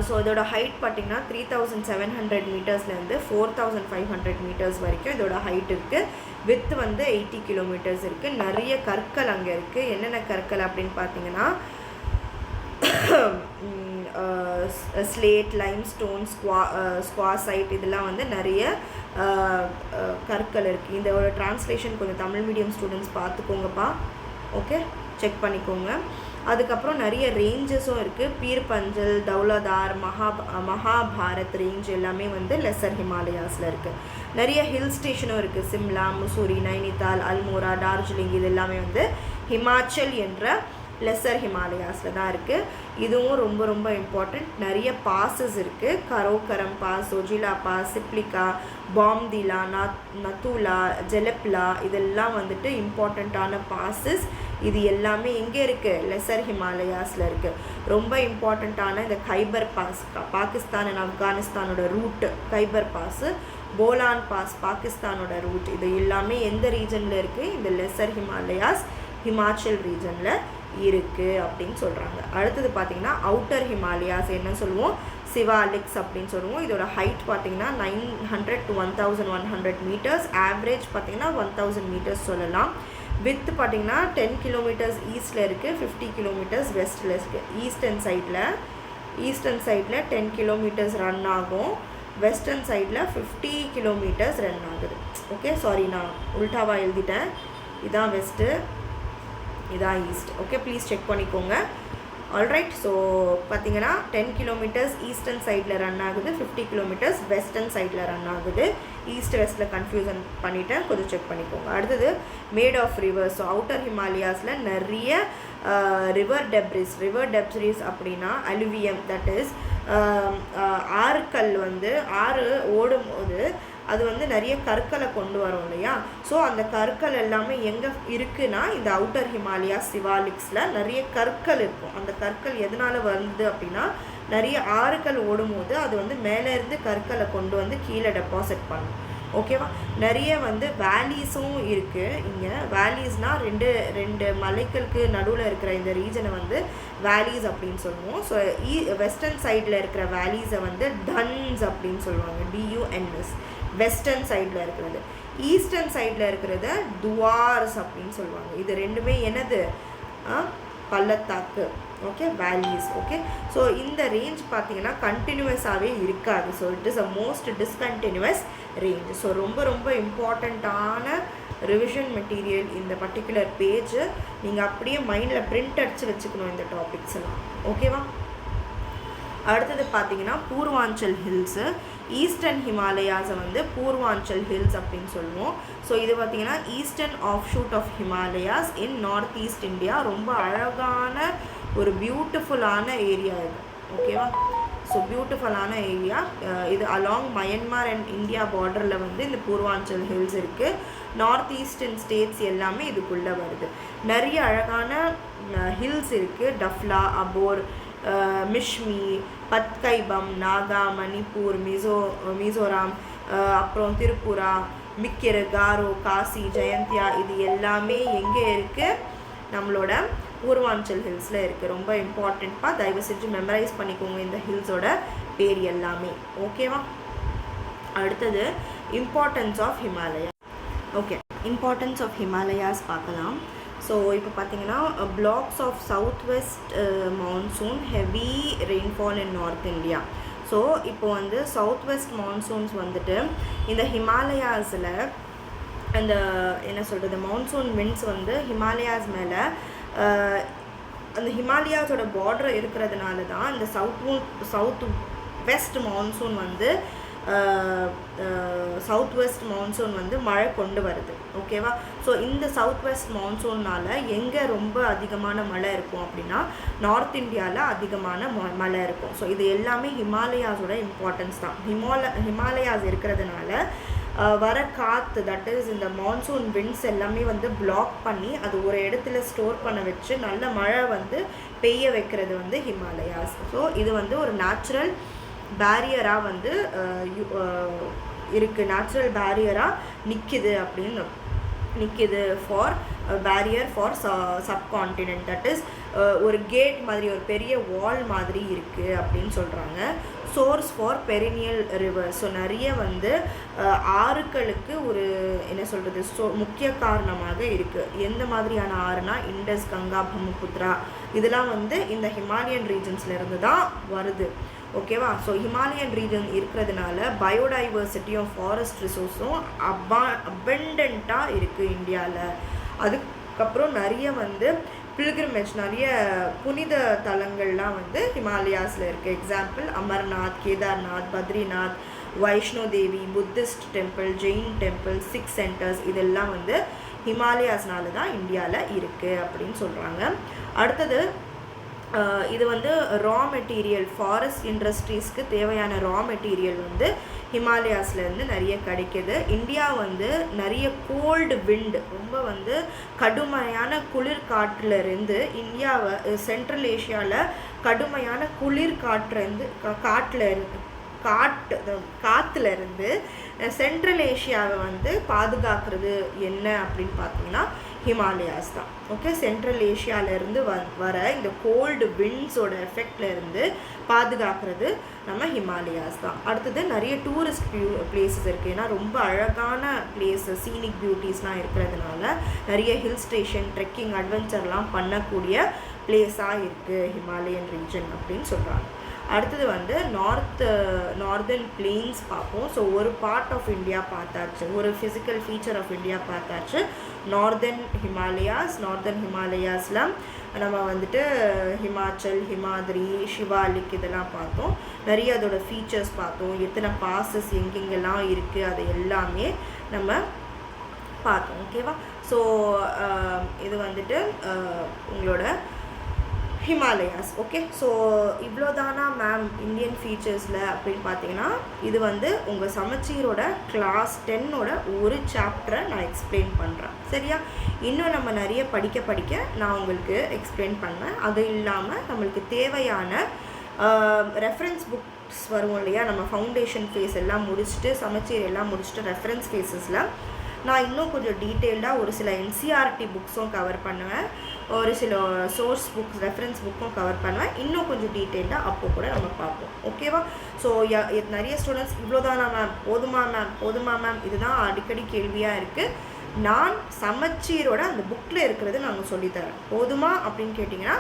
ஸோ இதோட ஹைட் பார்த்திங்கன்னா 3700 மீட்டர்ஸ்லேருந்து 4500 மீட்டர்ஸ் வரைக்கும் இதோட ஹைட் இருக்குது. வித் வந்து 80 கிலோமீட்டர்ஸ் இருக்குது. நிறைய கற்கள் அங்கே இருக்குது. என்னென்ன கற்கள் அப்படின்னு பார்த்தீங்கன்னா ஸ்லேட், லைம்ஸ்டோன், ஸ்குவாசைட், இதெல்லாம் வந்து நிறைய கற்கள் இருக்குது. இதோட டிரான்ஸ்லேஷன் கொஞ்சம் தமிழ் மீடியம் ஸ்டூடெண்ட்ஸ் பார்த்துக்கோங்கப்பா. ஓகே, செக் பண்ணிக்கோங்க. அதுக்கப்புறம் நிறைய ரேஞ்சஸும் இருக்குது. பீர் பஞ்சல், தௌலதார், மகாபாரத் ரேஞ்ச் எல்லாமே வந்து லெசர் ஹிமாலயாஸில் இருக்குது. நிறைய ஹில் ஸ்டேஷனும் இருக்குது. சிம்லா, முசூரி, நைனிதால், அல்மோரா, டார்ஜிலிங் இது எல்லாமே வந்து ஹிமாச்சல் என்ற லெசர் ஹிமாலயாஸில் தான் இருக்குது. இதுவும் ரொம்ப ரொம்ப இம்பார்ட்டண்ட். நிறைய பாஸஸ் இருக்குது. கரோகரம் பாஸ், ஒஜிலா பாஸ், சிப்லிகா, பாம்திலா, நத்துலா, ஜெலப்லா, இதெல்லாம் வந்துட்டு இம்பார்ட்டண்ட்டான பாஸஸ். இது எல்லாமே எங்கே இருக்குது, லெசர் ஹிமாலயாஸில் இருக்குது. ரொம்ப இம்பார்ட்டண்ட்டான இந்த கைபர் பாஸ், பாகிஸ்தான் அண்ட் ஆப்கானிஸ்தானோட route Khyber pass, Bolan pass பாகிஸ்தானோட ரூட், இது எல்லாமே எந்த ரீஜனில் இருக்குது, இந்த லெசர் ஹிமாலயாஸ் ஹிமாச்சல் ரீஜனில் இருக்குது அப்படின்னு சொல்கிறாங்க. அடுத்தது பார்த்திங்கன்னா அவுட்டர் ஹிமாலயாஸ் என்ன சொல்லுவோம், சிவாலிக்ஸ் அப்படின்னு சொல்லுவோம். இதோட ஹைட் பார்த்திங்கன்னா 900 to 1100 மீட்டர்ஸ். ஆவரேஜ் பார்த்திங்கன்னா 1000 மீட்டர்ஸ் சொல்லலாம். வித் பார்த்திங்கன்னா 10 கிலோமீட்டர்ஸ் ஈஸ்டில் இருக்குது, 50 கிலோமீட்டர்ஸ் வெஸ்ட்டில் இருக்குது. ஈஸ்டர்ன் சைடில் 10 கிலோமீட்டர்ஸ் ரன் ஆகும். வெஸ்டர்ன் சைடில் 50 கிலோமீட்டர்ஸ் ரன் ஆகுது. ஓகே, சாரி நான் உல்டாவாக எழுதிட்டேன். இதான் வெஸ்ட்டு, இதான் ஈஸ்ட். ஓகே, ப்ளீஸ் செக் பண்ணிக்கோங்க. ஆல்ரைட், ஸோ பார்த்தீங்கன்னா 10 கிலோமீட்டர்ஸ் ஈஸ்டர்ன் சைடில் ரன் ஆகுது, 50 கிலோமீட்டர்ஸ் வெஸ்டர்ன் சைடில் ரன் ஆகுது. ஈஸ்ட் வெஸ்ட்டில் கன்ஃபியூஷன் பண்ணிவிட்டேன், கொஞ்சம் செக் பண்ணிக்கோங்க. அடுத்தது made of rivers. So outer ஹிமாலயாஸில் நிறைய ரிவர் டெப்ரிஸ் அப்படின்னா அலுவியம், தட் இஸ் ஆறுக்கல் வந்து ஆறு ஓடும் போது அது வந்து நிறைய கற்களை கொண்டு வரும் இல்லையா. ஸோ அந்த கற்கள் எல்லாமே எங்கே இருக்குன்னா இந்த அவுட்டர் ஹிமாலயா சிவாலிக்ஸில் நிறைய கற்கள் இருக்கும். அந்த கற்கள் எதனால் வருது அப்படின்னா நிறைய ஆறுகள் ஓடும்போது அது வந்து மேலேருந்து கற்களை கொண்டு வந்து கீழே டெபாசிட் பண்ணும். ஓகேவா, நிறைய வந்து வேலிஸும் இருக்குது இங்கே. வேலிஸ்னால் ரெண்டு மலைகளுக்கு நடுவில் இருக்கிற இந்த ரீஜனை வந்து வேலிஸ் அப்படின்னு சொல்லுவோம். ஸோ வெஸ்டர்ன் சைடில் இருக்கிற வேலிஸை வந்து டன்ஸ் அப்படின்னு சொல்லுவாங்க, DUNS வெஸ்டர்ன் சைடில் இருக்கிறது. ஈஸ்டர்ன் சைடில் இருக்கிறது துவார்ஸ் அப்படின்னு சொல்லுவாங்க. இது ரெண்டுமே என்னது, பள்ளத்தாக்கு. ஓகே, வேலிஸ். ஓகே, ஸோ இந்த ரேஞ்ச் பார்த்தீங்கன்னா கண்டினியூஸாகவே இருக்காது. So it is a most discontinues range. So ரொம்ப ரொம்ப இம்பார்ட்டண்ட்டான ரிவிஷன் மெட்டீரியல் இந்த பர்டிகுலர் பேஜ். நீங்கள் அப்படியே மைண்டில் பிரிண்ட் அடித்து வச்சுக்கணும் இந்த டாபிக்ஸ் எல்லாம். ஓகேவா, அடுத்தது பார்த்தீங்கன்னா பூர்வாஞ்சல் ஹில்ஸு. ஈஸ்டர்ன் ஹிமாலயாஸை வந்து பூர்வாஞ்சல் ஹில்ஸ் அப்படின்னு சொல்லுவோம். ஸோ இது பார்த்திங்கன்னா eastern offshoot of Himalayas in north east India. ரொம்ப அழகான ஒரு பியூட்டிஃபுல்லான ஏரியா இது. ஓகேவா, ஸோ பியூட்டிஃபுல்லான ஏரியா இது. அலாங் மயன்மார் அண்ட் இந்தியா பார்டரில் வந்து இந்த பூர்வாஞ்சல் ஹில்ஸ் இருக்குது. நார்த் ஈஸ்டர்ன் ஸ்டேட்ஸ் எல்லாமே இதுக்குள்ளே வருது. நிறைய அழகான ஹில்ஸ் இருக்குது. டஃப்லா, அபோர், மிஷ்மி, பத்கைபம், நாகா, மணிப்பூர், மிசோராம், அப்புறம் திரிபுரா, மிக்கிர், காரோ, காசி, ஜெயந்தியா, இது எல்லாமே எங்கே இருக்குது, நம்மளோட பூர்வாஞ்சல் ஹில்ஸில் இருக்குது. ரொம்ப இம்பார்ட்டண்ட்ப்பா, தயவு செஞ்சு மெமரைஸ் பண்ணிக்கோங்க இந்த ஹில்ஸோட பேர் எல்லாமே. ஓகேவா, அடுத்தது importance of Himalaya. Okay, importance of Himalayas பார்க்கலாம். ஸோ இப்போ பார்த்தீங்கன்னா blocks of south west monsoon, heavy rainfall in north India. So இப்போ வந்து சவுத் வெஸ்ட் மான்சூன்ஸ் வந்துட்டு இந்த ஹிமாலயாஸில் அந்த என்ன சொல்கிறது மான்சூன் விண்ட்ஸ் வந்து ஹிமாலயாஸ் மேலே அந்த ஹிமாலயாஸோட பார்டர் இருக்கிறதுனால தான் இந்த சவுத் வெஸ்ட் மான்சூன் வந்து சவுத் வெஸ்ட் மான்சூன் வந்து மழை கொண்டு வருது. ஓகேவா, ஸோ இந்த சவுத் வெஸ்ட் மான்சூன்னால் எங்கே ரொம்ப அதிகமான மழை இருக்கும் அப்படின்னா நார்த் இந்தியாவில் அதிகமான மழை இருக்கும். ஸோ இது எல்லாமே ஹிமாலயாஸோட இம்பார்ட்டன்ஸ் தான். ஹிமாலயாஸ் இருக்கிறதுனால வர காற்று, தட் இஸ் இந்த மான்சூன் விண்ட்ஸ் எல்லாமே வந்து பிளாக் பண்ணி அது ஒரு இடத்துல ஸ்டோர் பண்ண வச்சு நல்ல மழை வந்து பெய்ய வைக்கிறது வந்து ஹிமாலயாஸ். ஸோ இது வந்து ஒரு நேச்சுரல் பேரியராக வந்து இருக்குது, நேச்சுரல் பேரியராக நிற்கிது for barrier for subcontinent. That is ஒரு கேட் மாதிரி, ஒரு பெரிய வால் மாதிரி இருக்குது அப்படின்னு சொல்கிறாங்க. Source for perennial river. So நிறைய வந்து ஆறுகளுக்கு ஒரு என்ன சொல்கிறது முக்கிய காரணமாக இருக்குது. எந்த மாதிரியான ஆறுனா இண்டஸ், கங்கா, பிரம்மபுத்ரா, இதெல்லாம் வந்து இந்த ஹிமாலயன் ரீஜன்ஸ்லேருந்து தான் வருது. ஓகேவா, ஸோ ஹிமாலயன் ரீஜன் இருக்கிறதுனால பயோடைவர்சிட்டி ஆஃப் ஃபாரஸ்ட் ரிசோர்ஸும் அபண்டண்ட்டாக இருக்குது இந்தியாவில். அதுக்கப்புறம் நிறைய வந்து பில்கிரிமேஜ், நிறைய புனித தலங்கள்லாம் வந்து ஹிமாலயாஸில் இருக்குது. Example Amarnath, Kedarnath, Badrinath, Vaishno Devi, Buddhist temple, Jain temple, Sikh centres, இதெல்லாம் வந்து ஹிமாலயாஸ்னால தான் இந்தியாவில் இருக்குது அப்படின்னு சொல்கிறாங்க. அடுத்தது இது வந்து ரா மெட்டீரியல், ஃபாரஸ்ட் இண்டஸ்ட்ரீஸ்க்கு தேவையான ரா மெட்டீரியல் வந்து ஹிமாலயாஸ்லேருந்து நிறைய கிடைக்கிது. இந்தியா வந்து நிறைய கோல்டு விண்டு, ரொம்ப வந்து கடுமையான குளிர் காற்றுலேருந்து இந்தியாவை சென்ட்ரல் ஏஷியாவில் கடுமையான குளிர் காற்றுலேருந்து சென்ட்ரல் ஏஷியாவை வந்து பாதுகாக்கிறது என்ன அப்படின்னு பார்த்தீங்கன்னா ஹிமாலயாஸ் தான். ஓகே, சென்ட்ரல் ஏஷியாவிலேருந்து வர இந்த கோல்டு விண்ட்ஸோட எஃபெக்ட்லேருந்து பாதுகாக்கிறது நம்ம ஹிமாலயாஸ் தான். அடுத்தது நிறைய டூரிஸ்ட் பிளேசஸ் இருக்குது. ஏன்னா ரொம்ப அழகான பிளேஸஸ், சீனிக் பியூட்டிஸ்லாம் இருக்கிறதுனால நிறைய ஹில் ஸ்டேஷன், ட்ரெக்கிங், அட்வென்ச்சர்லாம் பண்ணக்கூடிய பிளேஸாக இருக்குது ஹிமாலயன் ரீஜன் அப்படின்னு சொல்கிறாங்க. அடுத்தது வந்து நார்தர்ன் பிளெயின்ஸ் பார்ப்போம். ஸோ ஒரு பார்ட் ஆஃப் இந்தியா பார்த்தாச்சு, ஒரு ஃபிசிக்கல் ஃபீச்சர் ஆஃப் இந்தியா பார்த்தாச்சு. நார்தர்ன் ஹிமாலயாஸில் நம்ம வந்துட்டு ஹிமாச்சல், ஹிமாத்ரி, ஷிவாலிக் இதெல்லாம் பார்த்தோம். நிறைய அதோட ஃபீச்சர்ஸ் பார்த்தோம், எத்தனை பாசஸ் எங்கெங்கெல்லாம் இருக்குது அது எல்லாமே நம்ம பார்த்தோம். ஓகேவா? ஸோ இது வந்துட்டு உங்களோட ஹிமாலயாஸ். ஓகே, ஸோ இவ்வளோ தானா மேம் இந்தியன் ஃபீச்சர்ஸில் அப்படின்னு பார்த்தீங்கன்னா, இது வந்து உங்கள் சமச்சீரோட கிளாஸ் 10ஓட ஒரு சாப்டரை நான் எக்ஸ்பிளைன் பண்ணுறேன். சரியா? இன்னும் நம்ம நிறைய படிக்க நான் உங்களுக்கு எக்ஸ்பிளைன் பண்ணுவேன். அது இல்லாமல் நம்மளுக்கு தேவையான ரெஃபரன்ஸ் புக்ஸ் வரும் இல்லையா, நம்ம ஃபவுண்டேஷன் ஃபேஸ் எல்லாம் முடிச்சுட்டு, சமச்சீர் எல்லாம் முடிச்சுட்டு ரெஃபரன்ஸ் ஃபேஸஸில் நான் இன்னும் கொஞ்சம் டீட்டெயில்டாக ஒரு சில NCERT புக்ஸும் கவர் பண்ணுவேன், ஒரு சில சோர்ஸ் புக்ஸ் ரெஃபரன்ஸ் புக்கும் கவர் பண்ணுவேன். இன்னும் கொஞ்சம் டீட்டெயில்டாக அப்போ கூட நம்ம பார்ப்போம். ஓகேவா? ஸோ நிறைய ஸ்டூடெண்ட்ஸ் இவ்வளோதானா மேம், போதுமா மேம் இதுதான் அடிக்கடி கேள்வியாக இருக்குது. நான் சமச்சீரோட அந்த புக்கில் இருக்கிறது நாங்கள் சொல்லித்தரேன். போதுமா அப்படின்னு கேட்டிங்கன்னா,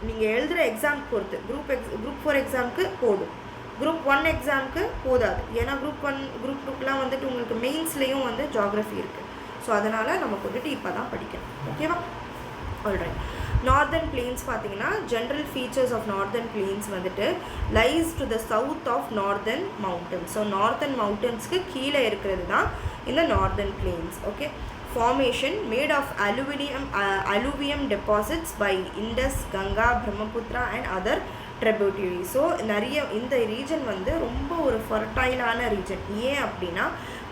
நீங்கள் எழுதுகிற எக்ஸாமுக்கு பொறுத்து, குரூப் 4 எக்ஸாமுக்கு போதும், குரூப் 1 எக்ஸாமுக்கு போதாது. ஏன்னா குரூப் 1 குரூப் 2க்குலாம் வந்துட்டு உங்களுக்கு மெயின்ஸ்லேயும் வந்து ஜியாகிரஃபி இருக்குது. ஸோ அதனால் நமக்கு வந்துட்டு இப்போ தான் படிக்கணும். ஓகேவா? ஆல்ரைட். நார்தர்ன் பிளெயின்ஸ் பார்த்தீங்கன்னா, general features of northern plains வந்துட்டு lies to the south of northern mountains. So northern மவுண்டன்ஸ்க்கு கீழே இருக்கிறது தான் இந்த northern plains. Okay, formation made of alluvium deposits by Indus, Ganga, Brahmaputra and other tributaries. So நிறைய இந்த region வந்து ரொம்ப ஒரு ஃபர்டைலான ரீஜன். ஏன் அப்படின்னா,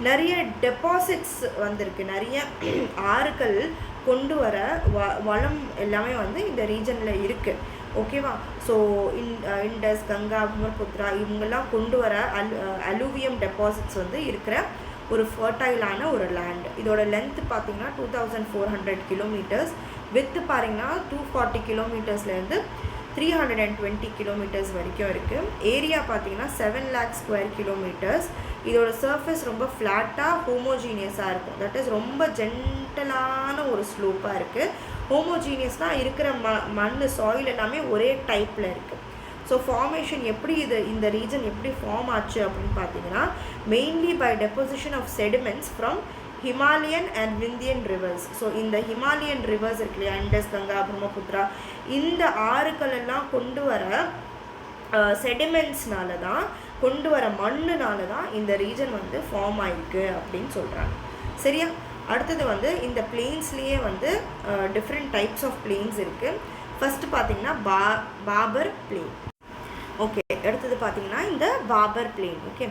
நிறைய டெபாசிட்ஸ் வந்திருக்கு, நிறைய ஆறுகள் கொண்டு வர வளம் எல்லாமே வந்து இந்த ரீஜனில் இருக்குது. ஓகேவா? ஸோ இண்டஸ், கங்கா, பிரம்மபுத்திரா இவங்கெல்லாம் கொண்டு வர அலூவியம் டெபாசிட்ஸ் வந்து இருக்கிற ஒரு ஃபர்டைலான ஒரு லேண்ட். இதோட லென்த்து பார்த்தீங்கன்னா 2400 கிலோமீட்டர்ஸ், வித்து பாருங்கன்னா 240 கிலோமீட்டர்ஸ்லேருந்து 320 கிலோமீட்டர்ஸ் வரைக்கும் இருக்குது. ஏரியா பார்த்தீங்கன்னா 7 lakh ஸ்கொயர் கிலோமீட்டர்ஸ். இதோட சர்ஃபேஸ் ரொம்ப ஃப்ளாட்டாக ஹோமோஜீனியஸாக இருக்கும். தட் இஸ் ரொம்ப ஜென்டலான ஒரு ஸ்லோப்பாக இருக்குது. ஹோமோஜீனியஸ்னால் இருக்கிற மண் சாயில் எல்லாமே ஒரே டைப்பில் இருக்குது. ஸோ ஃபார்மேஷன் எப்படி இந்த ரீஜன் எப்படி ஃபார்ம் ஆச்சு அப்படின்னு பார்த்தீங்கன்னா, mainly by deposition of sediments from Himalayan and Vindhyan rivers. So இந்த ஹிமாலயன் ரிவர்ஸ் இருக்கு இல்லையா, இண்டஸ், கங்கா, பிரம்மபுத்திரா, இந்த ஆறுகள் எல்லாம் கொண்டு வர செடிமெண்ட்ஸ்னால தான், கொண்டு வர மண்ணுனால தான் இந்த ரீஜன் வந்து ஃபார்ம் ஆயிருக்கு அப்படின்னு சொல்கிறாங்க. சரியா? அடுத்தது வந்து இந்த பிளெயின்ஸ்லேயே வந்து டிஃப்ரெண்ட் டைப்ஸ் ஆஃப் பிளெயின்ஸ் இருக்குது. ஃபஸ்ட்டு பார்த்தீங்கன்னா பார்பர் பிளெயின். ஓகே, அடுத்தது பார்த்தீங்கன்னா இந்த Bhabar plain. Okay,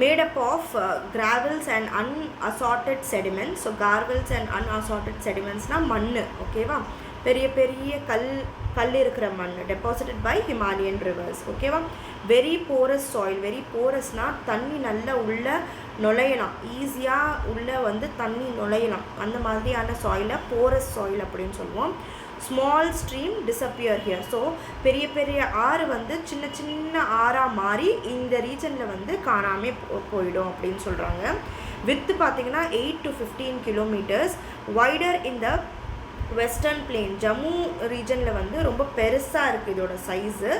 made up of gravels and unassorted sediments. So gravels and unassorted செடிமெண்ட்ஸ்னால் மண். ஓகேவா? பெரிய பெரிய கல் இருக்கிற மண், டெபாசிட்டட் பை ஹிமாலயன் ரிவர்ஸ். ஓகேவா? Very porous soil. வெரி போரஸ்னால் தண்ணி நல்லா உள்ள நுழையலாம், ஈஸியாக உள்ளே வந்து தண்ணி நுழையலாம், அந்த மாதிரியான சாயிலை போரஸ் சாயில் அப்படின்னு சொல்லுவோம். Small stream disappear here. So பெரிய பெரிய ஆறு வந்து சின்ன சின்ன ஆறாக மாறி இந்த ரீஜனில் வந்து காணாமல் போயிடும் அப்படின்னு சொல்கிறாங்க. வித்து பார்த்திங்கன்னா 8 to 15 கிலோமீட்டர்ஸ். வைடர் இந்த வெஸ்டர்ன் பிளெயின், ஜம்மு ரீஜனில் வந்து ரொம்ப பெருசாக இருக்குது இதோட சைஸு.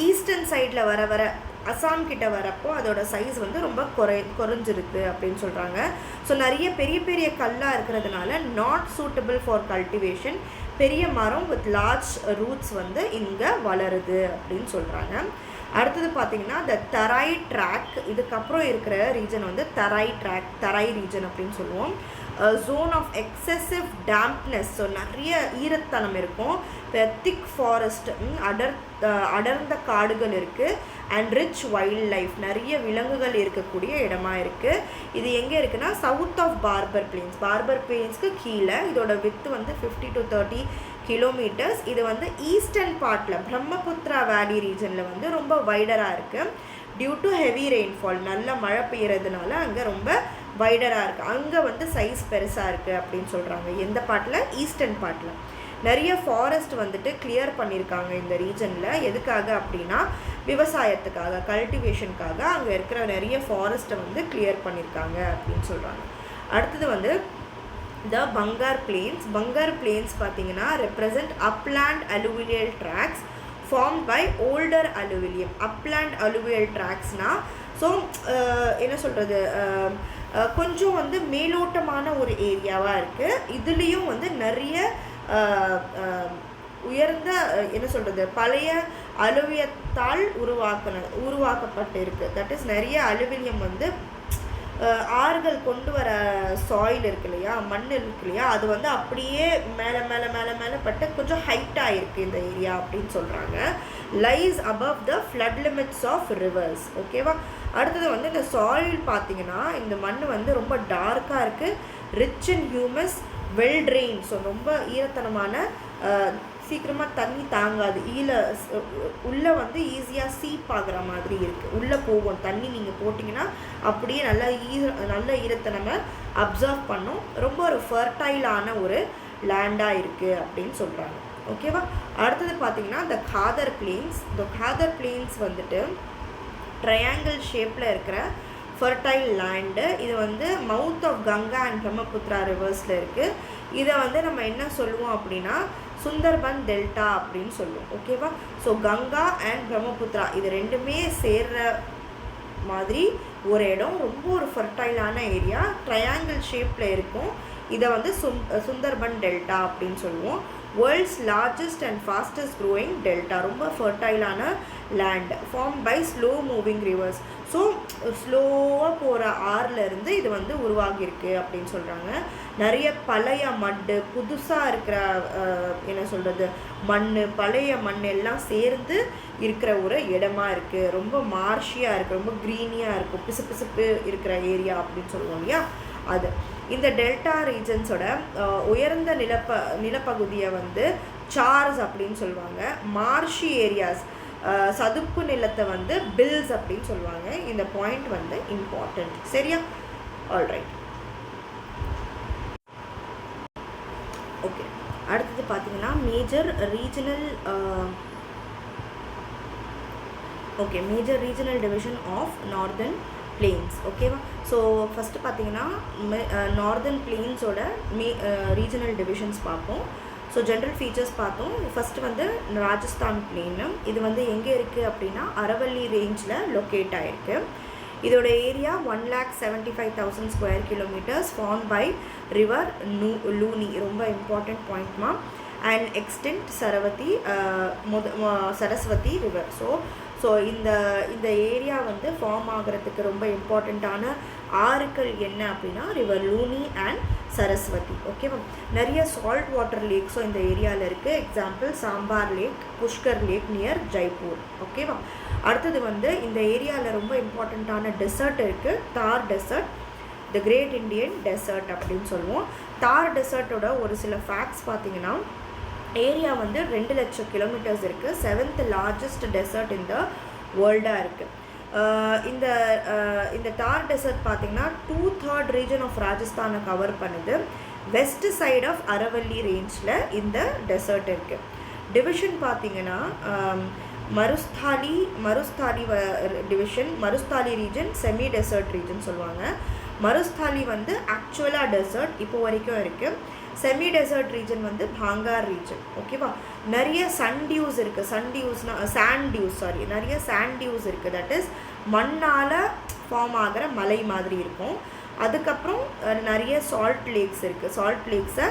ஈஸ்டர்ன் சைடில் வர அசாம் கிட்ட வரப்போ அதோட சைஸ் வந்து ரொம்ப குறைஞ்சிருக்கு அப்படின்னு சொல்கிறாங்க. ஸோ நிறைய பெரிய பெரிய கல்லாக இருக்கிறதுனால நாட் சூட்டபிள் ஃபார் கல்டிவேஷன். பெரிய மரம் வித் லார்ஜ் ரூட்ஸ் வந்து இங்கே வளருது அப்படின்னு சொல்கிறாங்க. அடுத்தது பார்த்திங்கன்னா த தராய் ட்ராக். இதுக்கப்புறம் இருக்கிற ரீஜன் வந்து தராய் ரீஜன் அப்படின்னு சொல்லுவோம். Zone of excessive dampness. So நிறைய ஈரத்தனம் இருக்கும். திக் ஃபாரஸ்ட், அடர்ந்த காடுகள் இருக்குது. அண்ட் ரிச் வைல்ட் லைஃப், நிறைய விலங்குகள் இருக்கக்கூடிய இடமா இருக்குது. இது எங்கே இருக்குன்னா south of Bhabar plains. Bhabar பிளெயின்ஸ்க்கு கீழே. இதோட வித்து வந்து 50 to 30 கிலோமீட்டர்ஸ். இது வந்து ஈஸ்டர்ன் பார்ட்டில் பிரம்மபுத்திரா வேலி ரீஜனில் வந்து ரொம்ப வைடராக இருக்குது. டியூ டு ஹெவி ரெயின்ஃபால், நல்ல மழை பெய்யறதுனால அங்கே ரொம்ப வைடராக இருக்குது. அங்கே வந்து சைஸ் பெருசாக இருக்குது அப்படின்னு சொல்கிறாங்க. எந்த பார்ட்டில்? ஈஸ்டர்ன் பார்ட்டில். நிறைய ஃபாரஸ்ட் வந்துட்டு கிளியர் பண்ணியிருக்காங்க இந்த ரீஜனில். எதுக்காக அப்படின்னா விவசாயத்துக்காக, கல்டிவேஷனுக்காக அங்கே இருக்கிற நிறைய ஃபாரஸ்ட்டை வந்து கிளியர் பண்ணியிருக்காங்க அப்படின்னு சொல்கிறாங்க. அடுத்தது வந்து the Bhangar plains. Bhangar plains பார்த்தீங்கன்னா represent upland alluvial tracts form by older alluvium. Upland alluvial ட்ராக்ஸ்னால் ஸோ என்ன சொல்கிறது, கொஞ்சம் வந்து மேலோட்டமான ஒரு ஏரியாவாக இருக்குது. இதுலேயும் வந்து நிறைய உயர்ந்த என்ன சொல்கிறது பழைய அலுவியத்தால் உருவாக்கப்பட்டு இருக்குது. தட் இஸ் நிறைய அலுவிலியம் வந்து ஆறுகள் கொண்டு வர சாயில் இருக்கு இல்லையா, மண் இருக்கு இல்லையா, அது வந்து அப்படியே மேலே மேலே மேலே மேலே பட்டு கொஞ்சம் ஹைட்டாக இருக்குது இந்த ஏரியா அப்படின்னு சொல்கிறாங்க. Lies above the flood limits of rivers. ஓகேவா. அடுத்தது வந்து இந்த சாயில் பார்த்தீங்கன்னா இந்த மண் வந்து ரொம்ப டார்க்காக இருக்குது, rich and humus, well train. So ரொம்ப ஈரத்தனமான, சீக்கிரமாக தண்ணி தாங்காது, உள்ளே வந்து ஈஸியாக சீப் ஆகிற மாதிரி இருக்குது. உள்ளே போகும் தண்ணி, நீங்கள் போட்டிங்கன்னா அப்படியே நல்ல ஈரத்தனமை அப்சர்வ் பண்ணும். ரொம்ப ஒரு ஃபர்டைலான ஒரு லேண்டாக இருக்குது அப்படின்னு சொல்கிறாங்க. ஓகேவா. அடுத்தது பார்த்திங்கன்னா இந்த காதர் பிளேன்ஸ். இந்த காதர் பிளேன்ஸ் வந்துட்டு ட்ரையாங்கிள் ஷேப்பில் இருக்கிற ஃபர்டைல் லேண்டு. இது வந்து mouth of Ganga and Brahmaputra ரிவர்ஸில் இருக்குது. இதை வந்து நம்ம என்ன சொல்லுவோம் அப்படின்னா சுந்தர்பன் டெல்டா அப்படின்னு சொல்லுவோம். ஓகேவா. ஸோ கங்கா அண்ட் பிரம்மபுத்திரா இது ரெண்டுமே சேர்ற மாதிரி ஒரு இடம், ரொம்ப ஒரு ஃபர்டைலான ஏரியா, ட்ரையாங்கிள் ஷேப்பில் இருக்கும். இதை வந்து சுந்தர்பன் டெல்டா அப்படின்னு சொல்லுவோம். World's largest and fastest growing delta. ரொம்ப ஃபர்டைலான land, form by slow moving rivers. So ஸ்லோவாக போகிற ஆறுலேருந்து இது வந்து உருவாகியிருக்கு அப்படின்னு சொல்கிறாங்க. நிறைய பழைய மண், புதுசாக இருக்கிற என்ன சொல்கிறது மண், பழைய மண் எல்லாம் சேர்ந்து இருக்கிற ஒரு இடமா இருக்குது. ரொம்ப மார்ஷியாக இருக்குது, ரொம்ப க்ரீனியாக இருக்கும், பிசுபிசுப்பு இருக்கிற ஏரியா அப்படின்னு சொல்லுவோம் இல்லையா அது. இந்த டெல்டா ரீஜன்ஸோட உயர்ந்த நிலப்பகுதியை வந்து சார்ஸ் அப்படின்னு சொல்லுவாங்க. மார்ஷி ஏரியாஸ், சதுப்பு நிலத்தை வந்து பில்ஸ் அப்படின்னு சொல்லுவாங்க. இந்த பாயிண்ட் வந்து இம்பார்ட்டண்ட். சரியா. ஆல்ரைட். ஓகே. அடுத்தது பார்த்தீங்கன்னா major regional division of northern plains. ஓகேவா. ஸோ ஃபஸ்ட்டு பார்த்தீங்கன்னா நார்தர்ன் பிளேன்ஸோட ரீஜனல் டிவிஷன்ஸ் பார்ப்போம். ஸோ ஜென்ரல் ஃபீச்சர்ஸ் பார்த்தோம். ஃபஸ்ட்டு வந்து ராஜஸ்தான் பிளேனு. இது வந்து எங்கே இருக்குது அப்படின்னா அரவல்லி ரேஞ்சில் லொக்கேட் ஆகிருக்கு. இதோட area 1,75,000 square kilometres, form by river Luni. ரொம்ப இம்பார்ட்டண்ட் பாயிண்ட்மா. And extent Saraswati river. So இந்த ஏரியா வந்து ஃபார்ம் ஆகிறதுக்கு ரொம்ப இம்பார்ட்டண்ட்டான ஆறுகள் என்ன அப்படின்னா ரிவர் லூனி அண்ட் சரஸ்வதி. ஓகேவா. நிறைய சால்ட் வாட்டர் லேக்ஸும் இந்த ஏரியாவில் இருக்குது. Example Sambhar lake, Pushkar lake near Jaipur. ஓகேவா. அடுத்தது வந்து இந்த ஏரியாவில் ரொம்ப இம்பார்ட்டண்ட்டான டெசர்ட் இருக்குது, Thar desert, the great Indian desert அப்படின்னு சொல்லுவோம். தார் டெசர்ட்டோட ஒரு சில ஃபேக்ட்ஸ் பார்த்தீங்கன்னா ஏரியா வந்து 2 லட்சம் கிலோமீட்டர்ஸ் இருக்குது, 7th லார்ஜஸ்ட் டெசர்ட் இந்த வேர்ல்டாக இருக்குது. இந்த தார் டெசர்ட் பார்த்திங்கன்னா 2/3 ரீஜன் ஆஃப் ராஜஸ்தானை கவர் பண்ணுது. வெஸ்ட் சைட் ஆஃப் அரவல்லி ரேஞ்சில் இந்த டெசர்ட் இருக்குது. டிவிஷன் பார்த்திங்கன்னா Marusthali division, Marusthali region, semi desert region சொல்லுவாங்க. மருஸ்தாலி வந்து ஆக்சுவலாக டெசர்ட் இப்போ வரைக்கும் இருக்குது. செமி டெசர்ட் ரீஜன் வந்து பாங்கார் ரீஜன். ஓகேவா. நிறைய சன்டியூஸ் இருக்குது. நிறைய சாண்டியூஸ் இருக்குது. தட் இஸ் மண்ணால் ஃபார்ம் ஆகிற மலை மாதிரி இருக்கும். அதுக்கப்புறம் நிறைய சால்ட் லேக்ஸ் இருக்குது. சால்ட் லேக்ஸை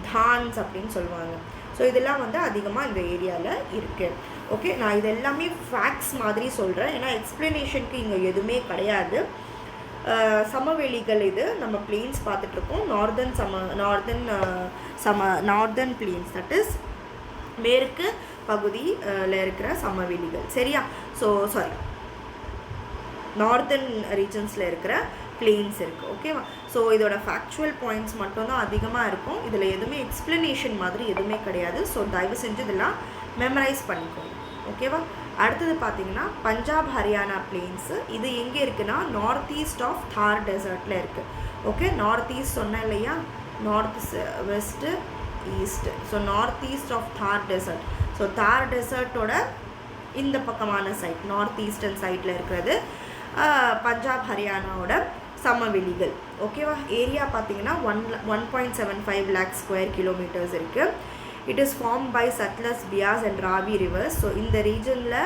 தான்ஸ் அப்படின்னு சொல்லுவாங்க. ஸோ இதெல்லாம் வந்து அதிகமாக இந்த ஏரியாவில் இருக்குது. ஓகே. நான் இது எல்லாமே ஃபேக்ட்ஸ் மாதிரி சொல்கிறேன், ஏன்னா எக்ஸ்ப்ளனேஷனுக்கு இங்கே எதுவுமே கிடையாது. சமவெளிகள் இது நம்ம பிளேன்ஸ் பார்த்துட்ருக்கோம். நார்தர்ன் பிளேன்ஸ், தட் இஸ் மேற்கு பகுதியில் இருக்கிற சமவெளிகள். சரியா. நார்தர்ன் ரீஜன்ஸில் இருக்கிற பிளேன்ஸ் இருக்குது. ஓகேவா. ஸோ இதோட ஃபேக்சுவல் பாயிண்ட்ஸ் மட்டும்தான் அதிகமாக இருக்கும். இதில் எதுவுமே எக்ஸ்ப்ளனேஷன் மாதிரி எதுவுமே கிடையாது. ஸோ தயவு செஞ்சு இதெல்லாம் மெமரைஸ் பண்ணிக்கோங்க. ஓகேவா. அடுத்தது பார்த்தீங்கன்னா பஞ்சாப் ஹரியானா பிளேன்ஸு. இது எங்கே இருக்குன்னா நார்த் ஈஸ்ட் ஆஃப் தார் டெசர்ட்டில் இருக்குது. ஓகே. நார்த் ஈஸ்ட் சொன்னேன் இல்லையா, north west east. So north east of Thar desert. So Thar டெசர்ட்டோட இந்த பக்கமான சைட், நார்த் ஈஸ்டர்ன் சைட்டில் இருக்கிறது பஞ்சாப் ஹரியானாவோட சமவெளிகள். ஓகேவா. ஏரியா பார்த்தீங்கன்னா 1.75 lakh ஸ்கொயர் கிலோமீட்டர்ஸ் இருக்குது. It is form by Sutlej, Beas and Ravi rivers. So இந்த ரீஜனில்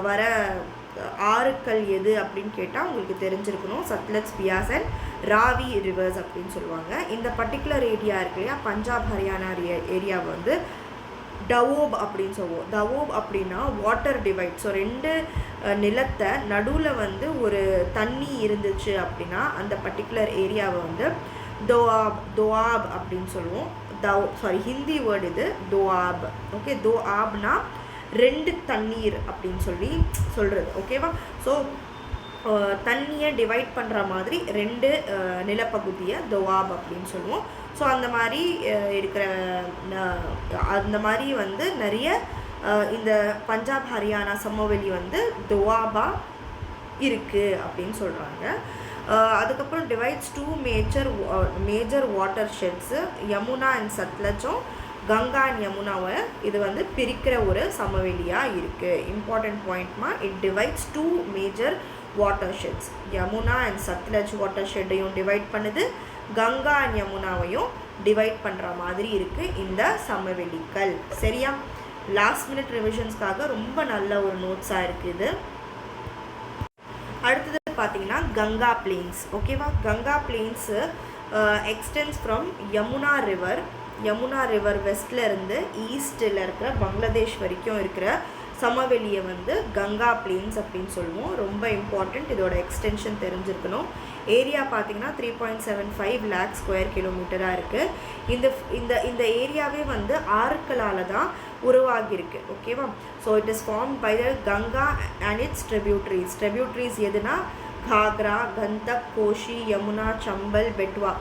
வர ஆறுக்கள் எது அப்படின்னு கேட்டால் உங்களுக்கு தெரிஞ்சிருக்கணும். சட்லஸ், பியாஸ் அண்ட் ராவி ரிவர்ஸ் அப்படின்னு சொல்லுவாங்க. இந்த பர்டிகுலர் ஏரியா இருக்கு இல்லையா, பஞ்சாப் ஹரியானா ஏரியாவை வந்து டவோப் அப்படின்னு சொல்லுவோம். டவோப் அப்படின்னா வாட்டர் டிவைட். ஸோ 2 நிலத்தை நடுவில் வந்து ஒரு தண்ணி இருந்துச்சு அப்படின்னா அந்த பர்டிகுலர் ஏரியாவை வந்து தோஆப் அப்படின்னு சொல்லுவோம். ஹிந்தி வேர்டு இது தோஆப். ஓகே, தோஆப்னா 2 தண்ணீர் அப்படின்னு சொல்கிறது. ஓகேவா? ஸோ தண்ணியை டிவைட் பண்ணுற மாதிரி 2 நிலப்பகுதியை தோஆப் அப்படின்னு சொல்லுவோம். ஸோ அந்த மாதிரி இருக்கிற அந்த மாதிரி வந்து நிறைய இந்த பஞ்சாப் ஹரியானா சமவெளி வந்து தோஆபாக இருக்குது அப்படின்னு சொல்கிறாங்க. அதுக்கப்புறம் divides 2 major watersheds, Yamuna and சட்லஜும் கங்கா அண்ட் யமுனாவை இது வந்து பிரிக்கிற ஒரு சமவெளியாக இருக்குது. இம்பார்ட்டன்ட் பாயிண்ட்மா, it divides 2 major watersheds. Yamuna and Sutlej வாட்டர் ஷெட்டையும் டிவைட் பண்ணுது, கங்கா அண்ட் யமுனாவையும் டிவைட் பண்ணுற மாதிரி இருக்குது இந்த சமவெளிகள். சரியா? லாஸ்ட் மினிட் ரிவிஷன்ஸ்க்காக ரொம்ப நல்ல ஒரு நோட்ஸாக இருக்குது. அடுத்தது பார்த்தீங்கன்னா கங்கா பிளெயின்ஸ். ஓகேவா? Ganga plains extends from Yamuna river வெஸ்டில் இருந்து ஈஸ்டில் இருக்கிற பங்களாதேஷ் வரைக்கும் இருக்கிற சமவெளியை வந்து கங்கா பிளெயின்ஸ் அப்படின்னு சொல்லுவோம். ரொம்ப இம்பார்ட்டண்ட், இதோட எக்ஸ்டென்ஷன் தெரிஞ்சிருக்கணும். ஏரியா பார்த்தீங்கன்னா 3.75 lakh ஸ்கொயர் கிலோமீட்டராக இருக்குது. இந்த ஏரியாவே வந்து ஆறுக்களால் தான் உருவாகியிருக்கு. ஓகேவா? So it is form by the Ganga and its tributaries எதுனா காக்ரா, கந்தக், கோஷி, யமுனா, சம்பல், பெட்வா.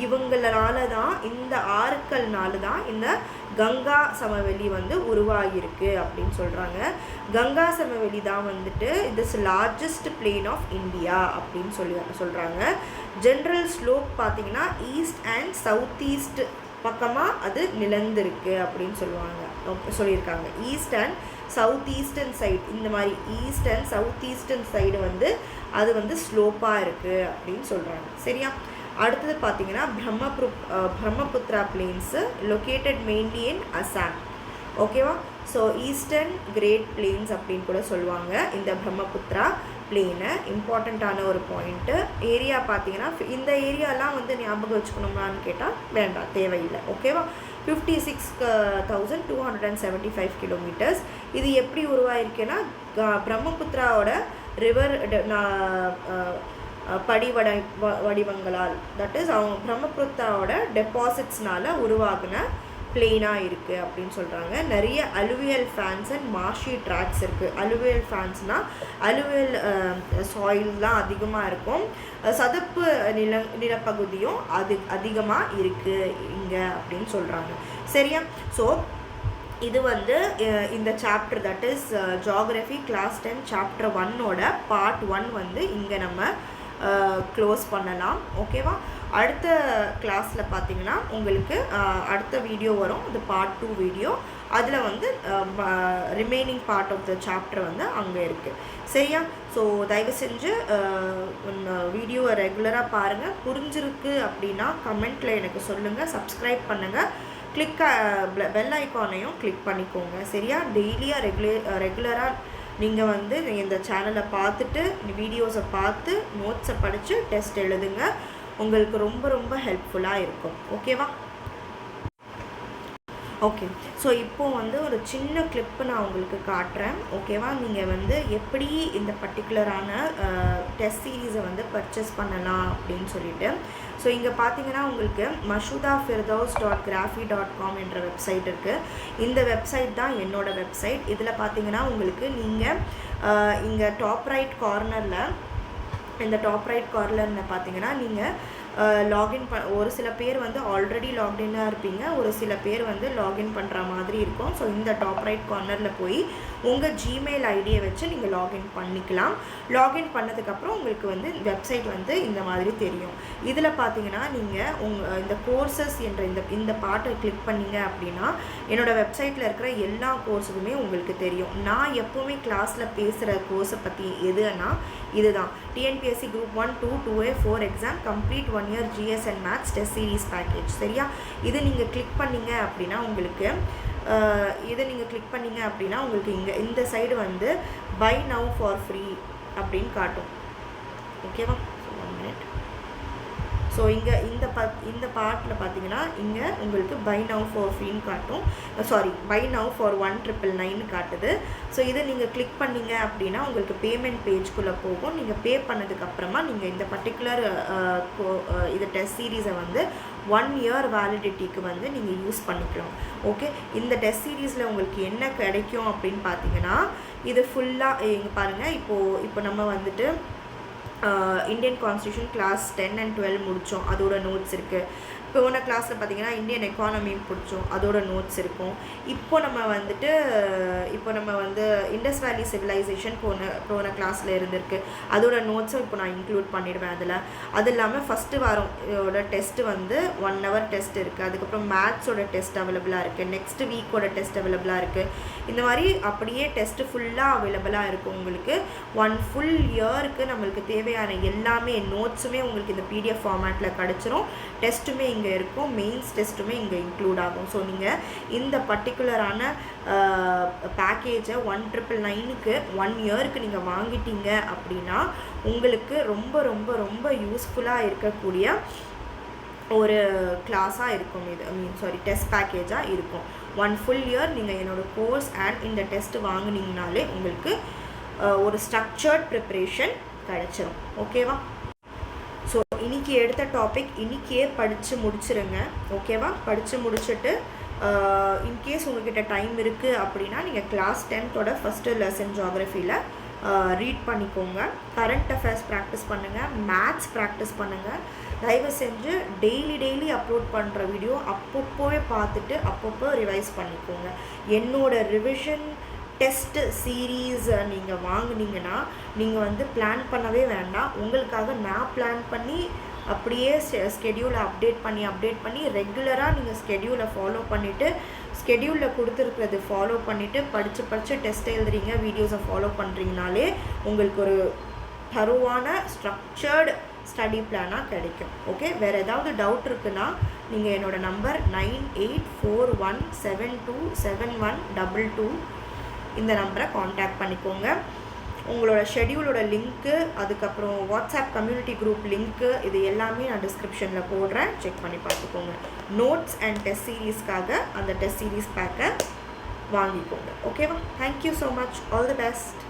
இவங்களால தான், இந்த ஆறுக்கள்னால தான் இந்த கங்கா சமவெளி வந்து உருவாகியிருக்கு அப்படின்னு சொல்கிறாங்க. கங்கா சமவெளி தான் வந்துட்டு this largest plain of India அப்படின்னு சொல்கிறாங்க. ஜென்ரல் ஸ்லோப் பார்த்தீங்கன்னா ஈஸ்ட் அண்ட் சவுத் ஈஸ்ட் பக்கமாக அது நிலந்திருக்கு அப்படின்னு சொல்லியிருக்காங்க. East and south eastern side, இந்த மாதிரி east and south eastern side வந்து அது வந்து ஸ்லோப்பாக இருக்குது அப்படின்னு சொல்கிறாங்க. சரியா? அடுத்தது பார்த்தீங்கன்னா Brahmaputra plains located mainly in Assam. ஓகேவா? ஸோ ஈஸ்டர்ன் கிரேட் பிளெயின்ஸ் அப்படின்னு கூட சொல்லுவாங்க இந்த பிரம்மபுத்திரா பிளெயினை. இம்பார்ட்டண்ட்டான ஒரு பாயிண்ட்டு. ஏரியா பார்த்தீங்கன்னா இந்த ஏரியாலாம் வந்து ஞாபகம் வச்சுக்கணுமான்னு கேட்டால் வேண்டாம், தேவையில்லை. ஓகேவா? 56,275 கிலோமீட்டர்ஸ். இது எப்படி உருவாயிருக்குன்னா பிரம்மபுத்திராவோட ரிவர் வடிவங்களால், தட் இஸ் அவங்க பிரம்மபுத்திராவோட டெபாசிட்ஸ்னால உருவாகின பிளெயினாக இருக்குது அப்படின்னு சொல்கிறாங்க. நிறைய alluvial fans and marshy tracks இருக்குது. அலுவியல் ஃபேன்ஸ்னால் அலுவியல் சாயில்லாம் அதிகமாக இருக்கும், சதுப்பு நிலப்பகுதியும் அதிகமாக இருக்குது இங்கே அப்படின்னு சொல்கிறாங்க. சரியா? ஸோ இது வந்து இந்த chapter, that is geography class 10 chapter 1ஓட பார்ட் 1 வந்து இங்கே நம்ம க்ளோஸ் பண்ணலாம். ஓகேவா? அடுத்த கிளாஸில் பார்த்தீங்கன்னா உங்களுக்கு அடுத்த வீடியோ வரும், இது பார்ட் 2 வீடியோ. அதில் வந்து remaining part of the chapter வந்து அங்கே இருக்குது. சரியா? ஸோ தயவு செஞ்சு வீடியோவை ரெகுலராக பாருங்கள். புரிஞ்சிருக்கு அப்படின்னா கமெண்ட்டில் எனக்கு சொல்லுங்கள். சப்ஸ்கிரைப் பண்ணுங்கள். பெல் ஐக்கானையும் கிளிக் பண்ணிக்கோங்க. சரியா? டெய்லியாக ரெகுலராக நீங்கள் வந்து இந்த சேனலை பார்த்துட்டு, வீடியோஸை பார்த்து, நோட்ஸை படித்து டெஸ்ட் எழுதுங்க. உங்களுக்கு ரொம்ப ரொம்ப ஹெல்ப்ஃபுல்லாக இருக்கும். ஓகேவா? ஓகே. ஸோ இப்போது வந்து ஒரு சின்ன கிளிப்பு நான் உங்களுக்கு காட்டுறேன். ஓகேவா? நீங்கள் வந்து எப்படி இந்த பர்டிகுலரான டெஸ்ட் சீரீஸை வந்து பர்ச்சேஸ் பண்ணலாம் அப்படின்னு சொல்லிட்டு. ஸோ இங்கே பார்த்தீங்கன்னா உங்களுக்கு mashoodafirdaus.graphy.com என்ற வெப்சைட் இருக்குது. இந்த வெப்சைட் தான் என்னோடய வெப்சைட். இதில் பார்த்தீங்கன்னா உங்களுக்கு நீங்கள் இங்கே டாப் ரைட் கார்னரில் பார்த்தீங்கன்னா நீங்கள் லாகின் ஒரு சில பேர் வந்து ஆல்ரெடி லாக்இன்னாக இருப்பீங்க, ஒரு சில பேர் வந்து லாகின் பண்ணுற மாதிரி இருக்கும். ஸோ இந்த டாப் ரைட் கார்னரில் போய் உங்கள் ஜிமெயில் ஐடியை வச்சு நீங்கள் லாகின் பண்ணிக்கலாம். லாகின் பண்ணதுக்கப்புறம் உங்களுக்கு வந்து வெப்சைட் வந்து இந்த மாதிரி தெரியும். இதில் பார்த்தீங்கன்னா நீங்கள் இந்த கோர்சஸ் என்ற இந்த பாட்டை கிளிக் பண்ணிங்க அப்படின்னா என்னோடய வெப்சைட்டில் இருக்கிற எல்லா கோர்ஸுக்குமே உங்களுக்கு தெரியும். நான் எப்போவுமே கிளாஸில் பேசுகிற கோர்ஸை பற்றி எதுனா இதுதான். TNPSC group 1, 2, 2A, 4 exam complete 1 1 year GS and Maths test series package. சரியா? இது நீங்கள் கிளிக் பண்ணிங்க அப்படின்னா உங்களுக்கு இங்கே இந்த சைடு வந்து பை நவ் ஃபார் ஃப்ரீ அப்படின்னு காட்டும். ஓகேவா? So 1 minute. ஸோ இங்கே இந்த பார்ட்டில் பார்த்தீங்கன்னா இங்கே உங்களுக்கு பை நவ் ஃபார் ஃப்ரீன்னு காட்டும். பை நவ் ஃபார் 1999 காட்டுது. ஸோ இதை நீங்கள் கிளிக் பண்ணிங்க அப்படின்னா உங்களுக்கு பேமெண்ட் பேஜ்குள்ளே போகும். நீங்கள் பே பண்ணதுக்கப்புறமா நீங்கள் இந்த பர்டிகுலர் இது டெஸ்ட் சீரீஸை வந்து 1 year வேலிடிட்டிக்கு வந்து நீங்கள் யூஸ் பண்ணிக்கலாம். ஓகே, இந்த டெஸ்ட் சீரீஸில் உங்களுக்கு என்ன கிடைக்கும் அப்படின்னு பார்த்தீங்கன்னா இது ஃபுல்லாக இங்கே பாருங்கள். இப்போ நம்ம வந்துட்டு இந்தியன் கான்ஸ்டியூஷன் கிளாஸ் 10 and 12 முடித்தோம், அதோட நோட்ஸ் இருக்குது. போன கிளாஸில் பார்த்திங்கன்னா இந்தியன் எக்கானமி பிடிச்சோம், அதோட நோட்ஸ் இருக்கும். இப்போ நம்ம வந்து இண்டஸ் வேலி சிவிலைசேஷன் போன கிளாஸில் இருந்திருக்கு, அதோட நோட்ஸும் இப்போ நான் இன்க்ளூட் பண்ணிடுவேன் அதில். அது இல்லாமல் ஃபஸ்ட்டு வாரோட டெஸ்ட்டு வந்து 1 hour டெஸ்ட் இருக்குது. அதுக்கப்புறம் மேத்ஸோட டெஸ்ட் அவைலபிளாக இருக்குது. நெக்ஸ்ட் வீக்கோட டெஸ்ட் அவைலபிளாக இருக்குது. இந்த மாதிரி அப்படியே டெஸ்ட்டு ஃபுல்லாக அவைலபிளாக இருக்கும் உங்களுக்கு. 1 full yearக்கு நம்மளுக்கு தேவையான எல்லாமே நோட்ஸுமே உங்களுக்கு இந்த PDF ஃபார்மேட்டில் கிடச்சிரும். டெஸ்ட்டுமே இங்கே இருக்கும், மெயின்ஸ் டெஸ்ட்டுமே இங்கே இன்க்ளூட் ஆகும். ஸோ நீங்கள் இந்த பர்டிகுலரான பேக்கேஜை 1999க்கு 1 yearக்கு நீங்கள் வாங்கிட்டீங்க அப்படின்னா உங்களுக்கு ரொம்ப ரொம்ப ரொம்ப யூஸ்ஃபுல்லாக இருக்கக்கூடிய ஒரு கிளாஸாக இருக்கும். டெஸ்ட் பேக்கேஜாக இருக்கும். 1 full year நீங்கள் என்னோடய கோர்ஸ் அண்ட் இந்த டெஸ்ட் வாங்கினீங்கனாலே உங்களுக்கு ஒரு ஸ்ட்ரக்சர்ட் ப்ரிப்ரேஷன் கிடச்சிரும். ஓகேவா? ஸோ இன்றைக்கி எடுத்த டாபிக் இன்றைக்கியே படித்து முடிச்சிருங்க. ஓகேவா? படித்து முடிச்சுட்டு இன்கேஸ் உங்கள்கிட்ட டைம் இருக்குது அப்படின்னா நீங்கள் கிளாஸ் 10th ஃபஸ்ட்டு லெசன் ஜியாகிரஃபியில் ரீட் பண்ணிக்கோங்க. கரண்ட் அஃபேர்ஸ் ப்ராக்டிஸ் பண்ணுங்கள், மேத்ஸ் ப்ராக்டிஸ் பண்ணுங்கள். தயவு செஞ்சு டெய்லி அப்லோட் பண்ணுற வீடியோ அப்பப்போவே பார்த்துட்டு அப்பப்போ ரிவைஸ் பண்ணிக்கோங்க. என்னோட ரிவிஷன் டெஸ்ட் சீரீஸ் நீங்கள் வாங்கினீங்கன்னா நீங்கள் வந்து பிளான் பண்ணவே வேண்டாம். உங்களுக்காக நான் பிளான் பண்ணி அப்படியே ஸ்கெடியூலை அப்டேட் பண்ணி ரெகுலராக நீங்கள் ஸ்கெடியூலை ஃபாலோ பண்ணிவிட்டு ஸ்கெடியூலில் கொடுத்துருக்கிறது ஃபாலோ பண்ணிவிட்டு படித்து டெஸ்ட் எழுதுறீங்க, வீடியோஸை ஃபாலோ பண்ணுறீங்கனாலே உங்களுக்கு ஒரு தருவான ஸ்ட்ரக்சர்டு ஸ்டடி பிளானாக கிடைக்கும். ஓகே, வேறு ஏதாவது டவுட் இருக்குன்னா நீங்கள் என்னோடய நம்பர் 9841727122 இந்த நம்பரை காண்டாக்ட் பண்ணிக்கோங்க. உங்களோட ஷெடியூலோட லிங்க்கு, அதுக்கப்புறம் வாட்ஸ்அப் கம்யூனிட்டி குரூப் லிங்க்கு, இது எல்லாமே நான் டிஸ்கிரிப்ஷனில் போடுறேன், செக் பண்ணி பார்த்துக்கோங்க. நோட்ஸ் அண்ட் டெஸ்ட் சீரீஸ்க்காக அந்த டெஸ்ட் சீரீஸ் பேக்கை வாங்கிக்கோங்க. ஓகேவா? Thank you so much. All the best.